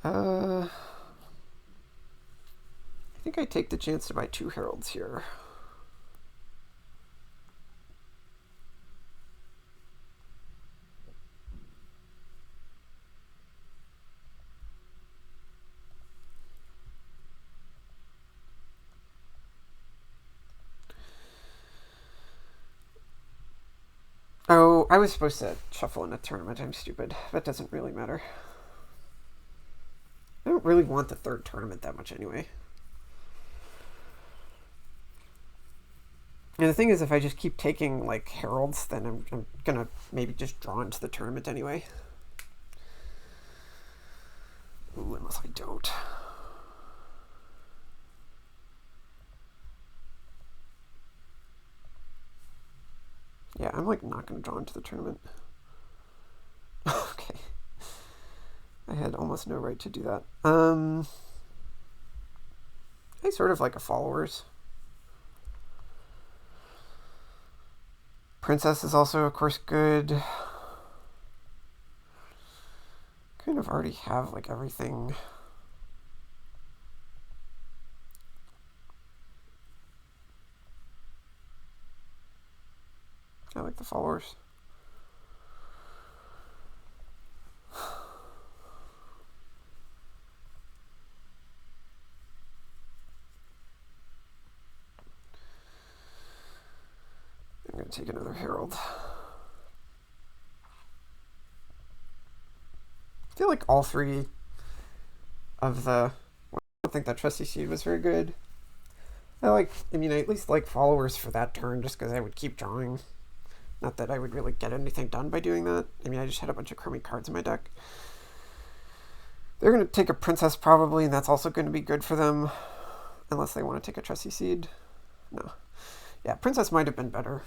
I think I take the chance to buy 2 Heralds here. Oh, I was supposed to shuffle in a tournament. I'm stupid. That doesn't really matter. I don't really want the 3rd tournament that much anyway. And the thing is, if I just keep taking Heralds, then I'm gonna maybe just draw into the tournament anyway. Ooh, unless I don't. Yeah, I'm not gonna draw into the tournament. Okay. I had almost no right to do that. I sort of like a followers. Princess is also, of course, good. Kind of already have everything. I like the followers. I'm going to take another Herald. I feel like all 3 of the... I don't think that Trusty Seed was very good. I at least like followers for that turn just because I would keep drawing. Not that I would really get anything done by doing that. I just had a bunch of crummy cards in my deck. They're going to take a Princess probably, and that's also going to be good for them. Unless they want to take a Trusty Seed. No. Yeah, princess might have been better.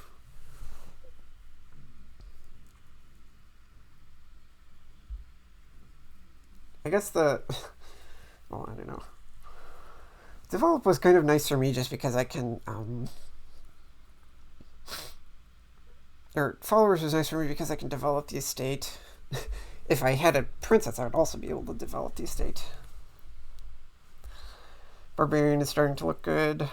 I guess the... well, I don't know. Develop was kind of nice for me just because I can... or followers was nice for me because I can develop the estate. If I had a princess, I would also be able to develop the estate. Barbarian is starting to look good.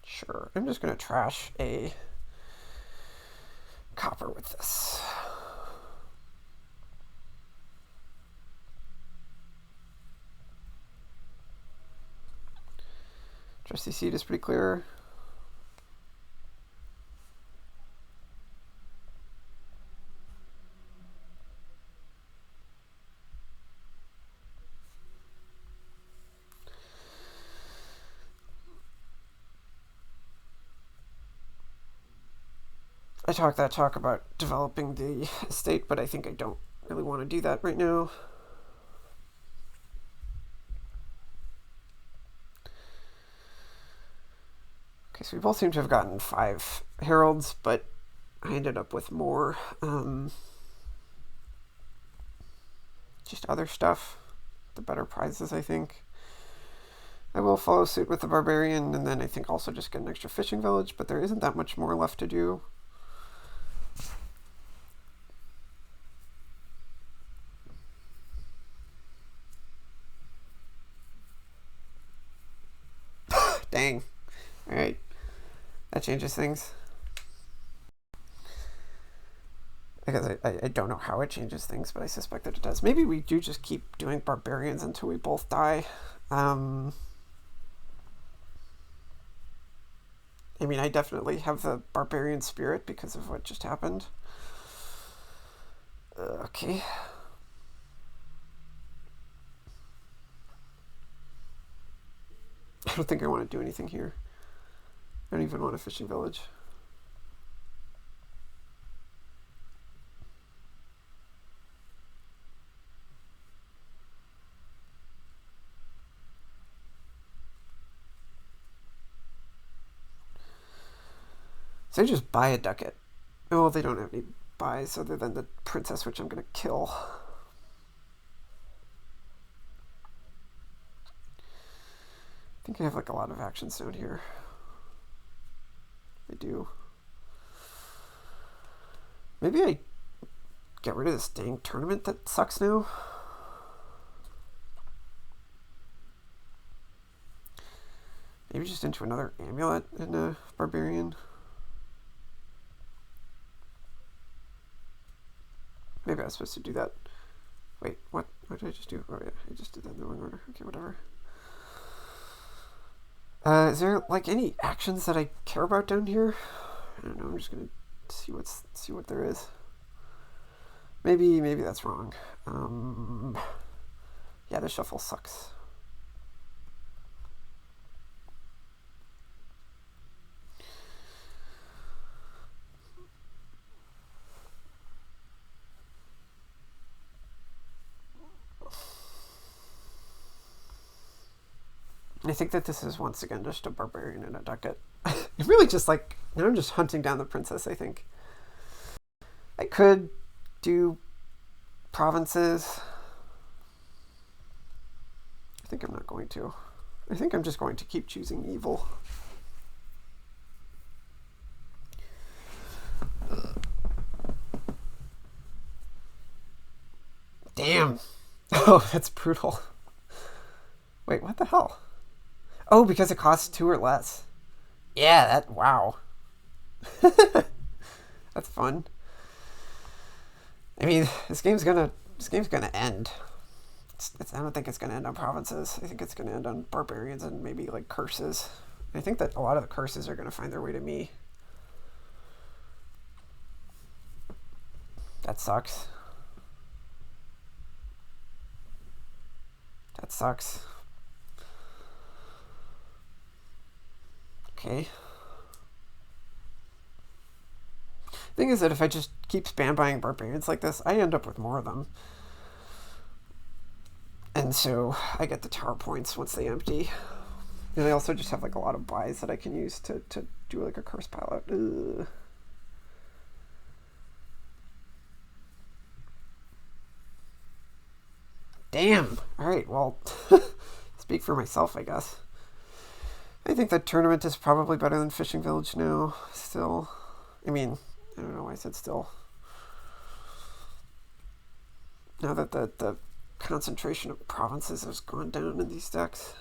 Sure, I'm just going to trash a copper with this. Trusty Seed is pretty clear. I talk that talk about developing the estate, but I think I don't really want to do that right now. Okay, so we both seem to have gotten 5 heralds, but I ended up with more just other stuff. The better prizes, I think. I will follow suit with the barbarian, and then I think also just get an extra fishing village, but there isn't that much more left to do. Dang. Alright. That changes things. Because I don't know how it changes things, but I suspect that it does. Maybe we do just keep doing barbarians until we both die. I mean, I definitely have the barbarian spirit because of what just happened. Okay. I don't think I want to do anything here. I don't even want a fishing village. So I just buy a ducat. Oh, they don't have any buys other than the princess, which I'm going to kill. I think I have like a lot of actions down here. I do. Maybe I get rid of this dang tournament that sucks now. Maybe just into another amulet in a barbarian. Maybe I was supposed to do that. Wait, what? What did I just do? Oh yeah, I just did that in the wrong order. Okay, whatever. Is there like any actions that I care about down here? I don't know. I'm just gonna see what there is. Maybe that's wrong. Yeah, the shuffle sucks. I think that this is once again just a barbarian and a ducat. I'm really just like, now I'm just hunting down the princess, I think. I could do provinces. I think I'm not going to. I think I'm just going to keep choosing evil. Damn. Oh, that's brutal. Wait, what the hell? Oh, because it costs 2 or less. Yeah, that, wow. That's fun. I mean, this game's gonna end. I don't think it's gonna end on provinces. I think it's gonna end on barbarians and maybe like curses. I think that a lot of the curses are gonna find their way to me. That sucks. That sucks. Okay. Thing is that if I just keep spam buying barbarians like this, I end up with more of them. And so I get the tower points once they empty. And I also just have like a lot of buys that I can use to do like a curse pile out. Ugh. Damn. Alright, well, speak for myself, I guess. I think that tournament is probably better than Fishing Village now, still. I mean, I don't know why I said still. Now that the concentration of provinces has gone down in these decks.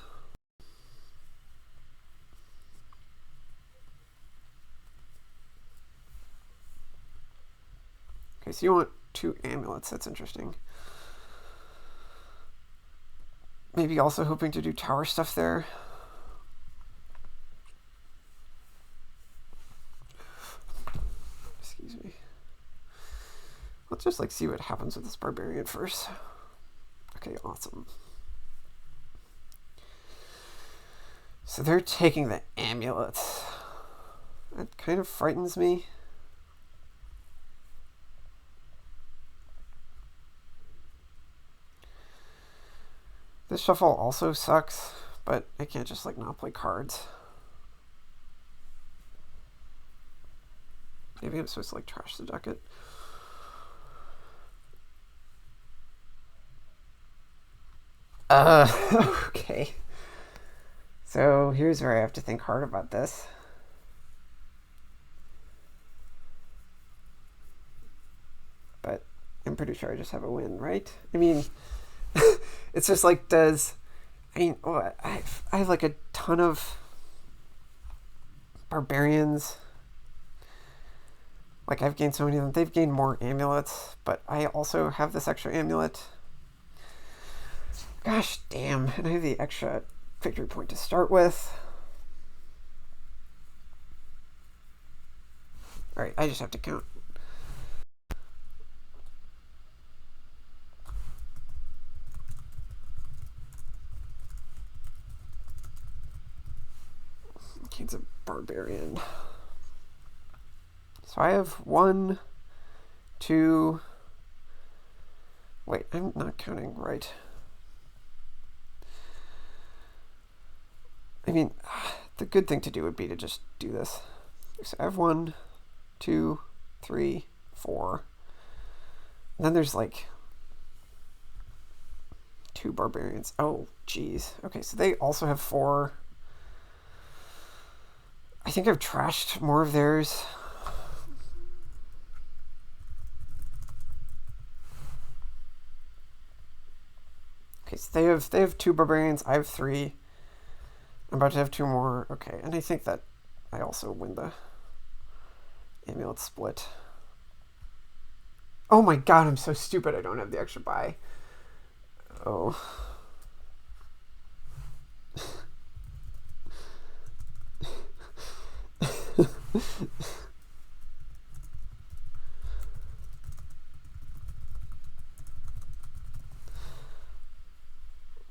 Okay, so you want 2 amulets. That's interesting. Maybe also hoping to do tower stuff there. Excuse me. Let's just like see what happens with this barbarian first. Okay, awesome. So they're taking the amulets. That kind of frightens me. This shuffle also sucks, but I can't just like not play cards. Maybe I'm supposed to like trash the ducat. Okay. So here's where I have to think hard about this. But I'm pretty sure I just have a win, right? I mean, it's just like, I have like a ton of barbarians. Like, I've gained so many of them. They've gained more amulets, but I also have this extra amulet. Gosh damn, and I have the extra victory point to start with. Alright, I just have to count. He's a barbarian. So I have 1, 2... Wait, I'm not counting right. I mean, the good thing to do would be to just do this. So I have 1, 2, 3, 4. And then there's like 2 barbarians. Oh, geez. Okay, so they also have 4. I think I've trashed more of theirs. Okay, so they have 2 barbarians. I have 3. I'm about to have 2 more. Okay, and I think that I also win the amulet split. Oh my god, I'm so stupid. I don't have the extra buy. Oh.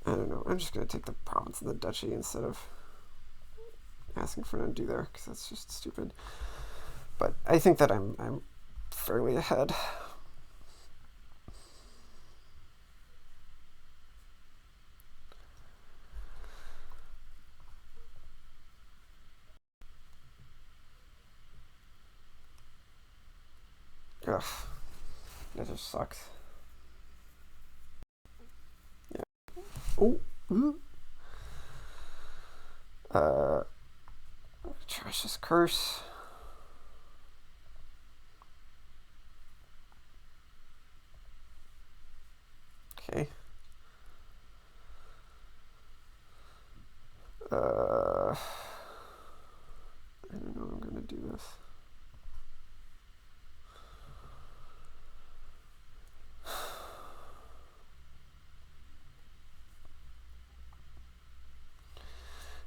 I don't know. I'm just going to take the province and the duchy instead of asking for an undo there, because that's just stupid. But I think that I'm fairly ahead. Ugh. That just sucks. Yeah. Oh. Trash this curse. Okay. I don't know I'm gonna do this.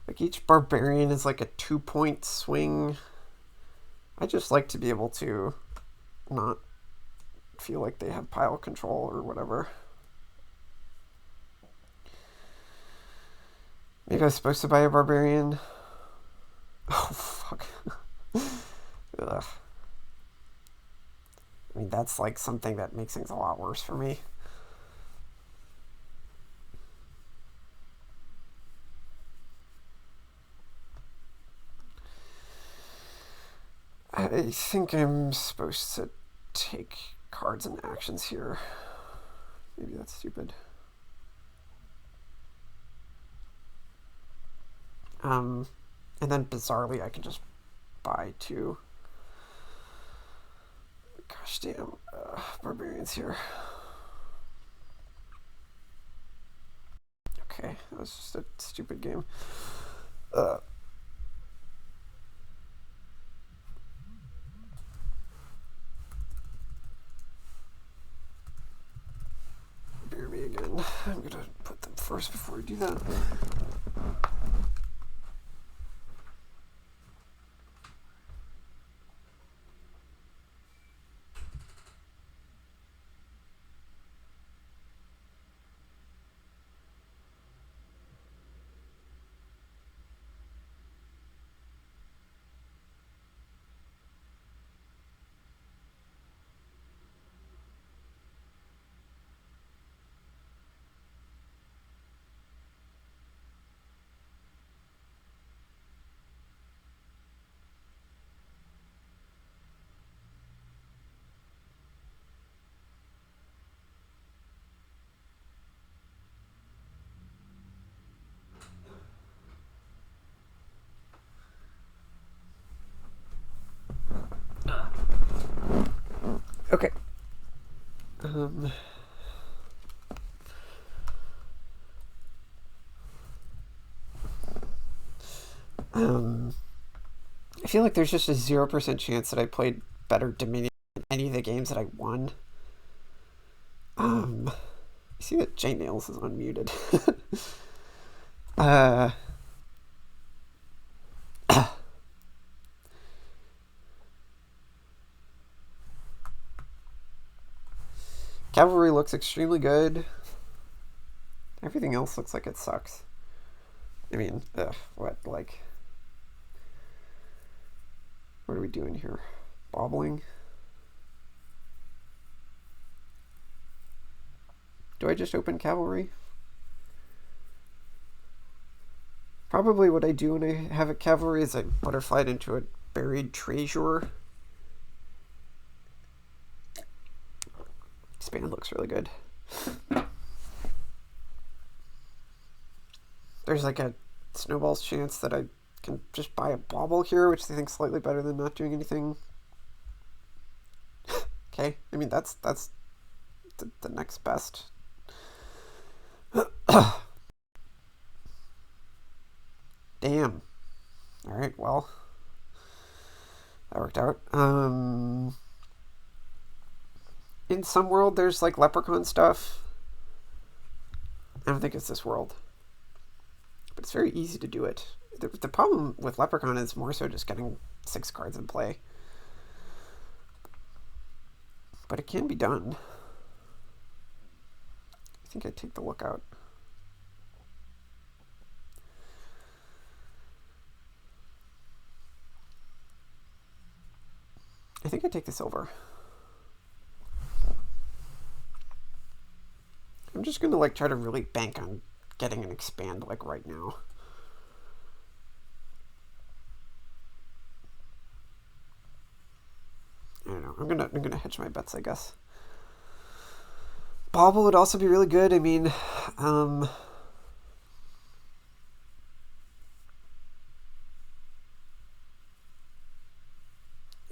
Like, each barbarian is like a 2-point swing. I just like to be able to not feel like they have pile control or whatever. Maybe I was supposed to buy a barbarian. Oh, fuck. Ugh. mean, that's like something that makes things a lot worse for me. I think I'm supposed to take cards and actions here. Maybe that's stupid. And then bizarrely I can just buy 2. Gosh damn, barbarians here. Okay, that was just a stupid game. Bear me again. I'm gonna put them first before we do that. Okay. I feel like there's just a 0% chance that I played better Dominion in any of the games that I won. I see that Jay Nails is unmuted. Cavalry looks extremely good. Everything else looks like it sucks. I mean, what are we doing here? Bobbling? Do I just open cavalry? Probably what I do when I have a cavalry is I butterfly it into a buried treasure. Expand looks really good. There's like a snowball's chance that I can just buy a bauble here, which I think is slightly better than not doing anything. Okay, I mean that's the next best. Damn. All right, well, that worked out. In some world, there's like leprechaun stuff. I don't think it's this world, but it's very easy to do it. The problem with leprechaun is more so just getting 6 cards in play, but it can be done. I think I take the lookout. I think I take the silver. I'm just gonna like try to really bank on getting an expand like right now. I don't know. I'm gonna hedge my bets, I guess. Bauble would also be really good. I mean,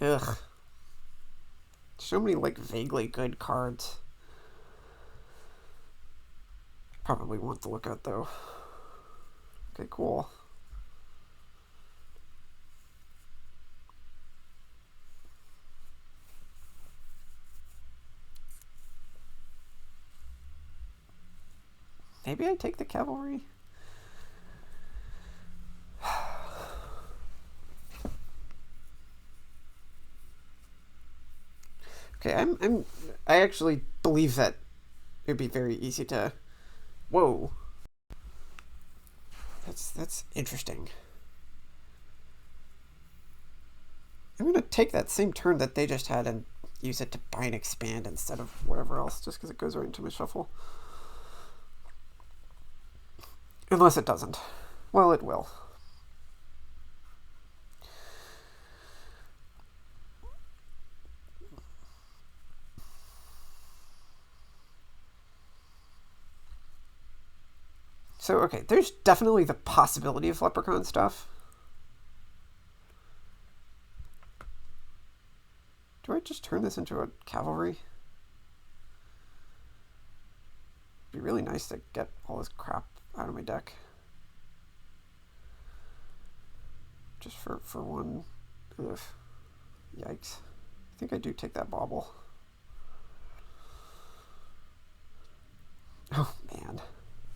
ugh. So many like vaguely good cards. Probably want the lookout though. Okay, cool. Maybe I take the cavalry. Okay, I actually believe that it would be very easy to. Whoa. That's interesting. I'm gonna take that same turn that they just had and use it to buy and expand instead of whatever else, just because it goes right into my shuffle. Unless it doesn't. Well, it will. So, okay, there's definitely the possibility of Leprechaun stuff. Do I just turn this into a cavalry? It'd be really nice to get all this crap out of my deck. Just for one. Ugh. Yikes. I think I do take that bauble. Oh, man.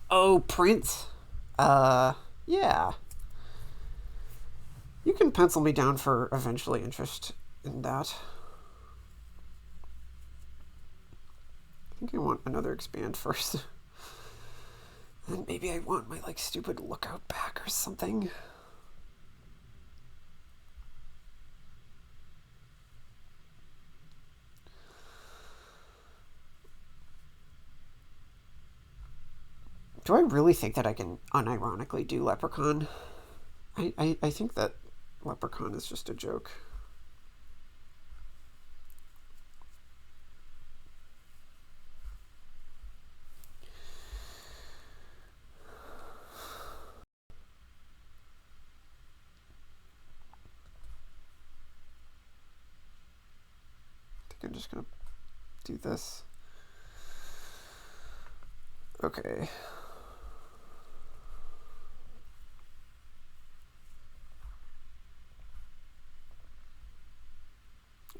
Oh, Prince. Yeah. You can pencil me down for eventually interest in that. I think I want another expand first. And maybe I want my, like, stupid lookout back or something. Do I really think that I can unironically do Leprechaun? I think that Leprechaun is just a joke. I think I'm just gonna do this. Okay.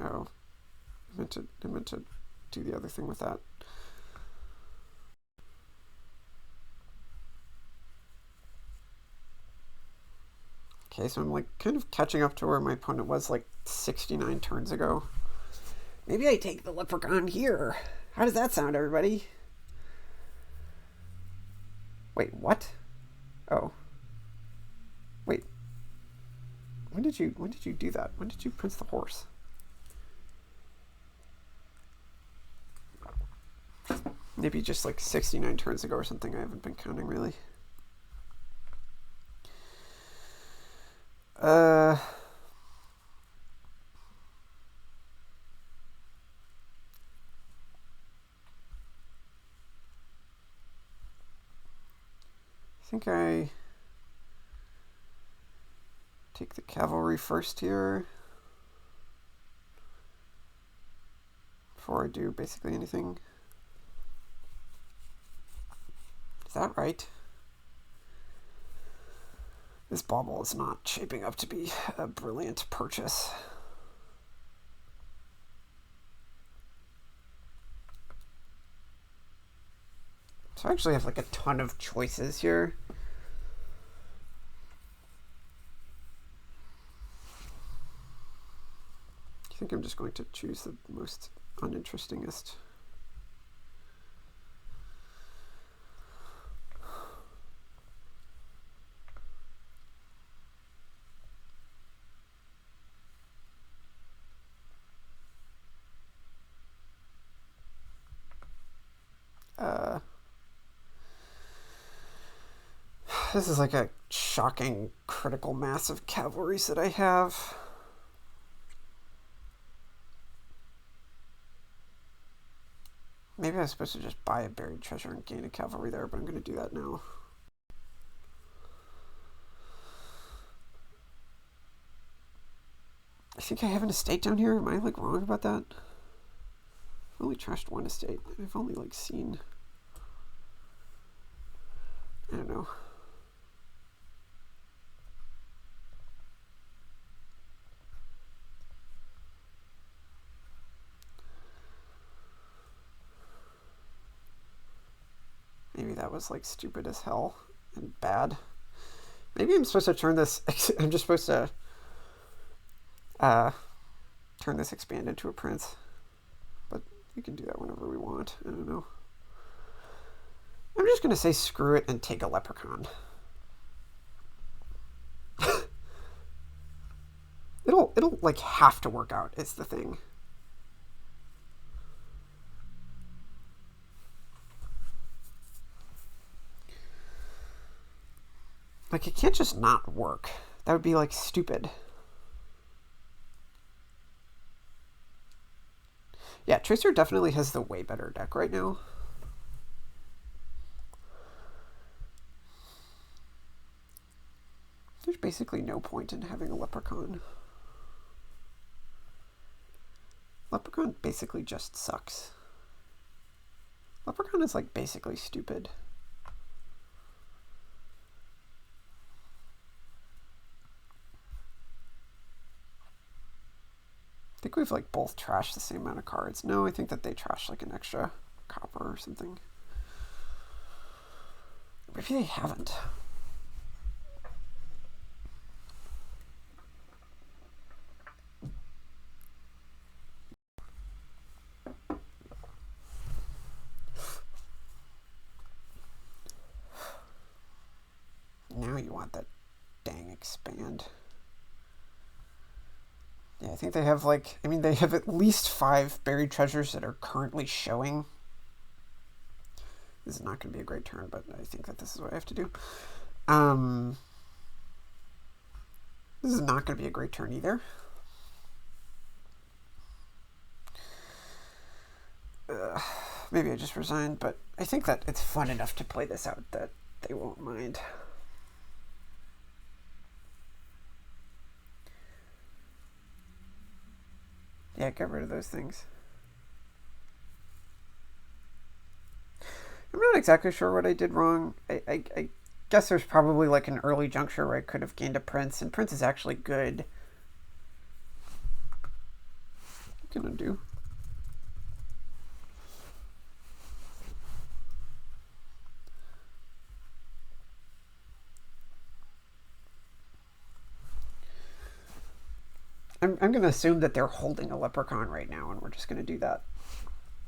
Oh, I meant to do the other thing with that. Okay, so I'm like kind of catching up to where my opponent was like 69 turns ago. Maybe I take the Leprechaun here. How does that sound, everybody? Wait, what? Oh. Wait. When did you do that? When did you Prince the horse? Maybe just like 69 turns ago or something. I haven't been counting really. I think I take the cavalry first here before I do basically anything. Is that right? This bauble is not shaping up to be a brilliant purchase. So I actually have like a ton of choices here. I think I'm just going to choose the most uninterestingest. This is like a shocking critical mass of cavalries that I have. Maybe I was supposed to just buy a buried treasure and gain a cavalry there, but I'm going to do that now. I think I have an estate down here. Am I like wrong about that? I've only trashed one estate. I've only like seen, I don't know. Maybe that was like stupid as hell and bad. Maybe I'm supposed to turn this, I'm just supposed to turn this expand into a prince. But we can do that whenever we want. I don't know. I'm just going to say screw it and take a Leprechaun. It'll like have to work out, is the thing. Like, it can't just not work. That would be, like, stupid. Yeah, Tracer definitely has the way better deck right now. There's basically no point in having a Leprechaun. Leprechaun basically just sucks. Leprechaun is, like, basically stupid. I think we've, like, both trashed the same amount of cards. No, I think that they trashed, like, an extra copper or something. Maybe they haven't. Now you want that dang expand. Yeah, I think they have, like, I mean, they have at least 5 buried treasures that are currently showing. This is not going to be a great turn, but I think that this is what I have to do. This is not going to be a great turn either. Maybe I just resigned, but I think that it's fun enough to play this out that they won't mind. Yeah, get rid of those things. I'm not exactly sure what I did wrong. I guess there's probably like an early juncture where I could have gained a Prince, and Prince is actually good. What can I do? I'm going to assume that they're holding a Leprechaun right now, and we're just going to do that.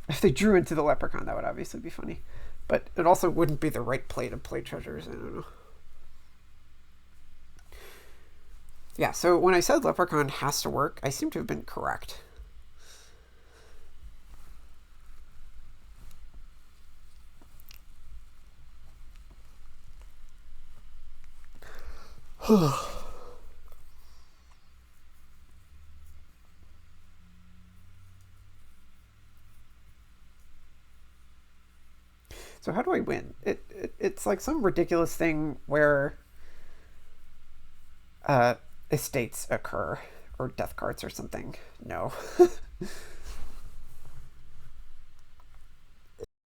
If they drew into the Leprechaun, that would obviously be funny. But it also wouldn't be the right play to play treasures. I don't know. Yeah, so when I said Leprechaun has to work, I seem to have been correct. So how do I win? It's like some ridiculous thing where estates occur, or death cards or something. No.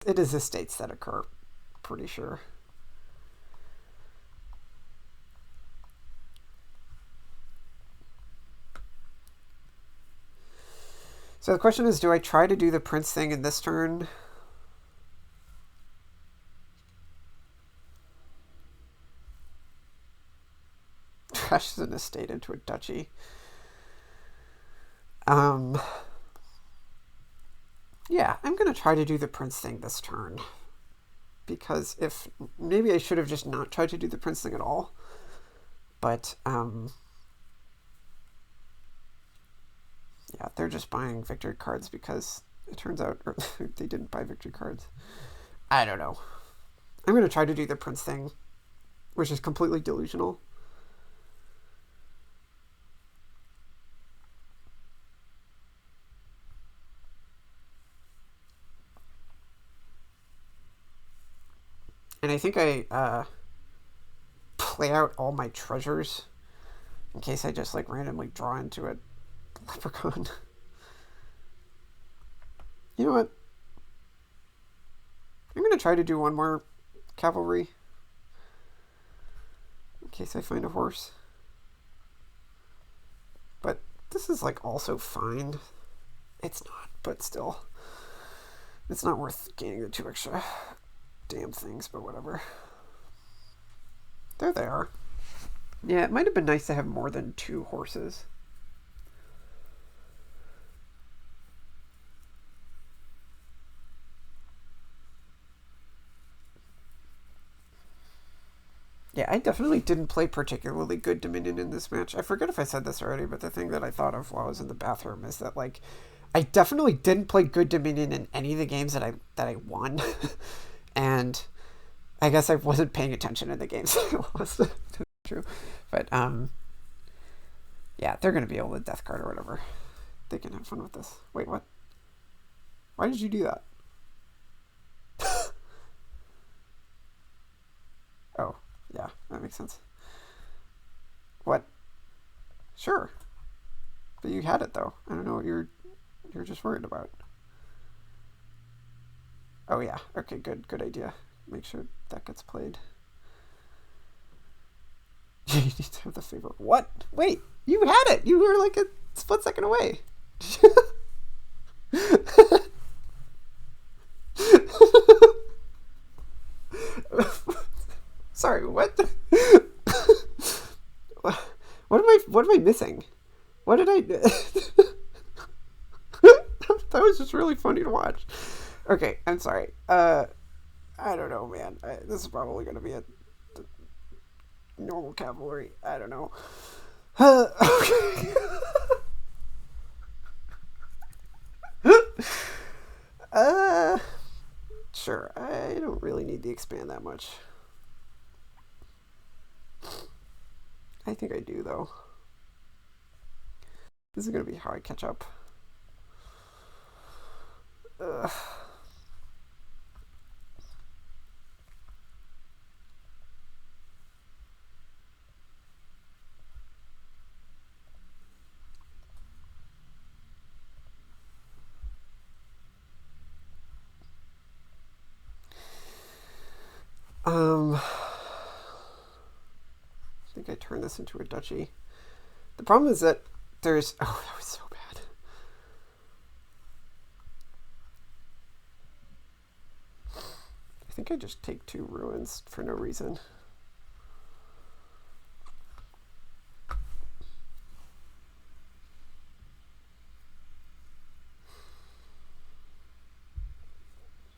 It is estates that occur, pretty sure. So the question is, do I try to do the Prince thing in this turn? Trashes an estate into a duchy. Yeah, I'm going to try to do the Prince thing this turn. Because if... Maybe I should have just not tried to do the Prince thing at all. But, yeah, they're just buying victory cards because it turns out they didn't buy victory cards. I don't know. I'm going to try to do the Prince thing, which is completely delusional. And I think I play out all my treasures in case I just like randomly draw into a Leprechaun. You know what? I'm going to try to do one more cavalry in case I find a horse. But this is like also fine. It's not, but still. It's not worth gaining the 2 extra damn things, but whatever. There they are. Yeah, it might have been nice to have more than 2 horses. Yeah, I definitely didn't play particularly good Dominion in this match. I forget if I said this already, but the thing that I thought of while I was in the bathroom is that, like, I definitely didn't play good Dominion in any of the games that I won. And I guess I wasn't paying attention in the games I lost. true. But yeah, they're gonna be able to death card or whatever. They can have fun with this. Wait, what? Why did you do that? Oh, yeah, that makes sense. What? Sure. But you had it though. I don't know what you're just worried about. Oh yeah. Okay, good idea. Make sure that gets played. You need to have the favor. What? Wait, you had it. You were like a split second away. Sorry, what? What am I missing? What did I do? That was just really funny to watch. Okay, I'm sorry. I don't know, man. This is probably going to be a normal cavalry. I don't know. Okay. Sure. I don't really need the expand that much. I think I do, though. This is going to be how I catch up. Ugh. I think I turned this into a duchy. The problem is that there's... Oh, that was so bad. I think I just take 2 ruins for no reason.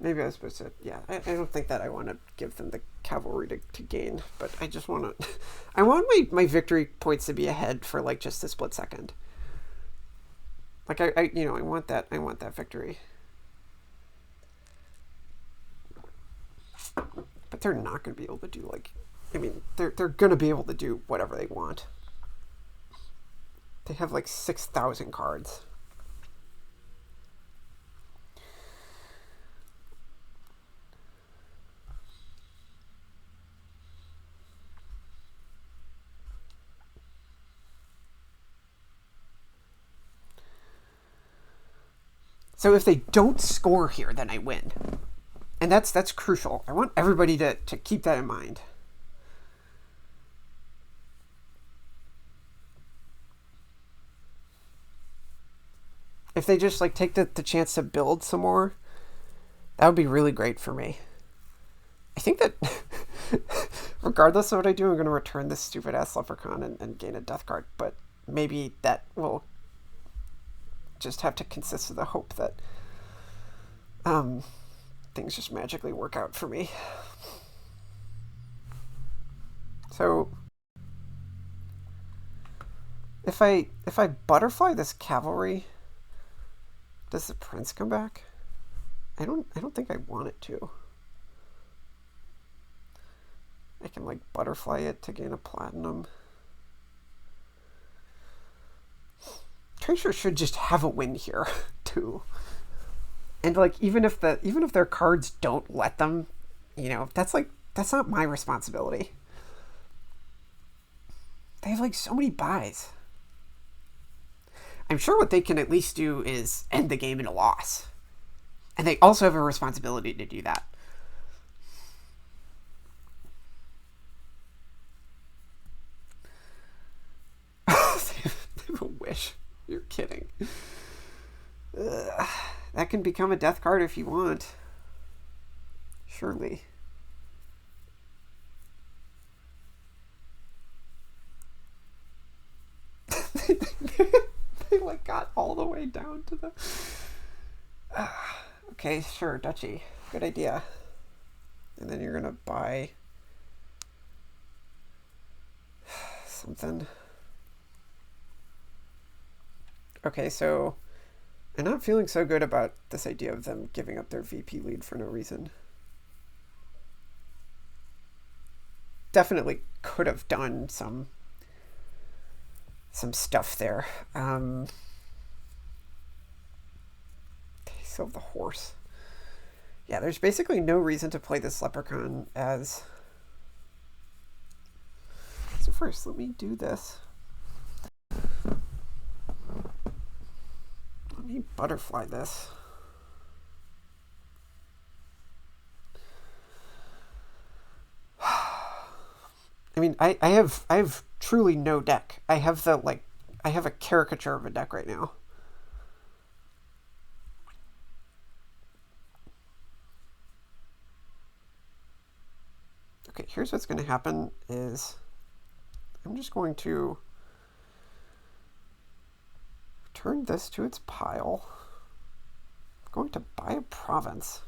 Maybe I was supposed to... Yeah, I don't think that I want to give them the cavalry to gain, but I just want to... I want my victory points to be ahead for, like, just a split second. Like, I want that victory. But they're not going to be able to do, like... I mean, they're going to be able to do whatever they want. They have, like, 6,000 cards. So if they don't score here, then I win. And that's crucial. I want everybody to keep that in mind. If they just like take the chance to build some more, that would be really great for me. I think that regardless of what I do, I'm going to return this stupid ass leprechaun and gain a death card. But maybe that will just have to consist of the hope that things just magically work out for me. So if I butterfly this cavalry, does the prince come back? I don't think I want it to. I can like butterfly it to gain a platinum. Tracer should just have a win here too. And like even if their cards don't let them, that's not my responsibility. They have like so many buys. I'm sure what they can at least do is end the game in a loss. And they also have a responsibility to do that. They have a wish. You're kidding. That can become a death card if you want. Surely. They like got all the way down to the... Okay, sure, duchy. Good idea. And then you're going to buy something. Okay, so I'm not feeling so good about this idea of them giving up their VP lead for no reason. definitely could have done some stuff there. So the horse. Yeah, there's basically no reason to play this leprechaun as... So first, let me do this. Let me butterfly this. I mean, I have truly no deck. I have I have a caricature of a deck right now. Okay, here's what's going to happen is I'm just going to return this to its pile. I'm going to buy a province.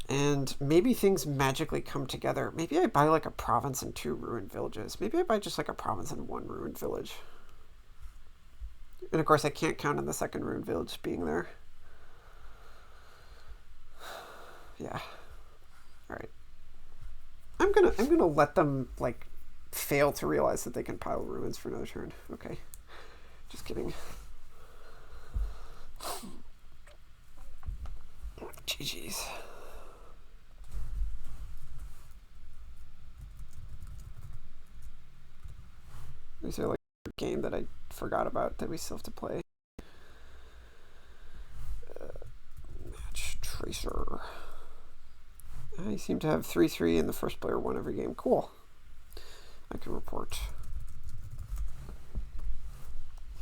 And maybe things magically come together. Maybe I buy like a province and 2 ruined villages. Maybe I buy just like a province and 1 ruined village. And of course I can't count on the 2nd ruined village being there. Yeah. Alright. I'm gonna let them like fail to realize that they can pile ruins for another turn. Okay. Just kidding. GG's. Is there like a game that I forgot about that we still have to play? Match Tracer. I seem to have 3-3 and the first player won every game. Cool. I can report.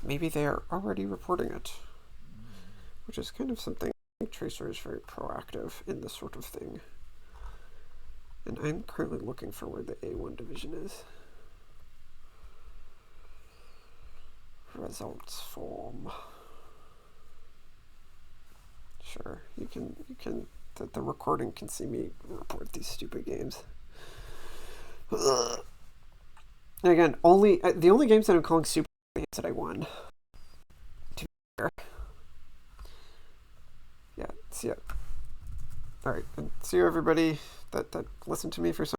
Maybe they are already reporting it, which is kind of something. I think Tracer is very proactive in this sort of thing. And I'm currently looking for where the A1 division is. Results form. Sure, you can the recording can see me report these stupid games. And again, the only games that I'm calling super games that I won. To be fair. Yeah, see ya. Alright, and see you everybody that listened to me for some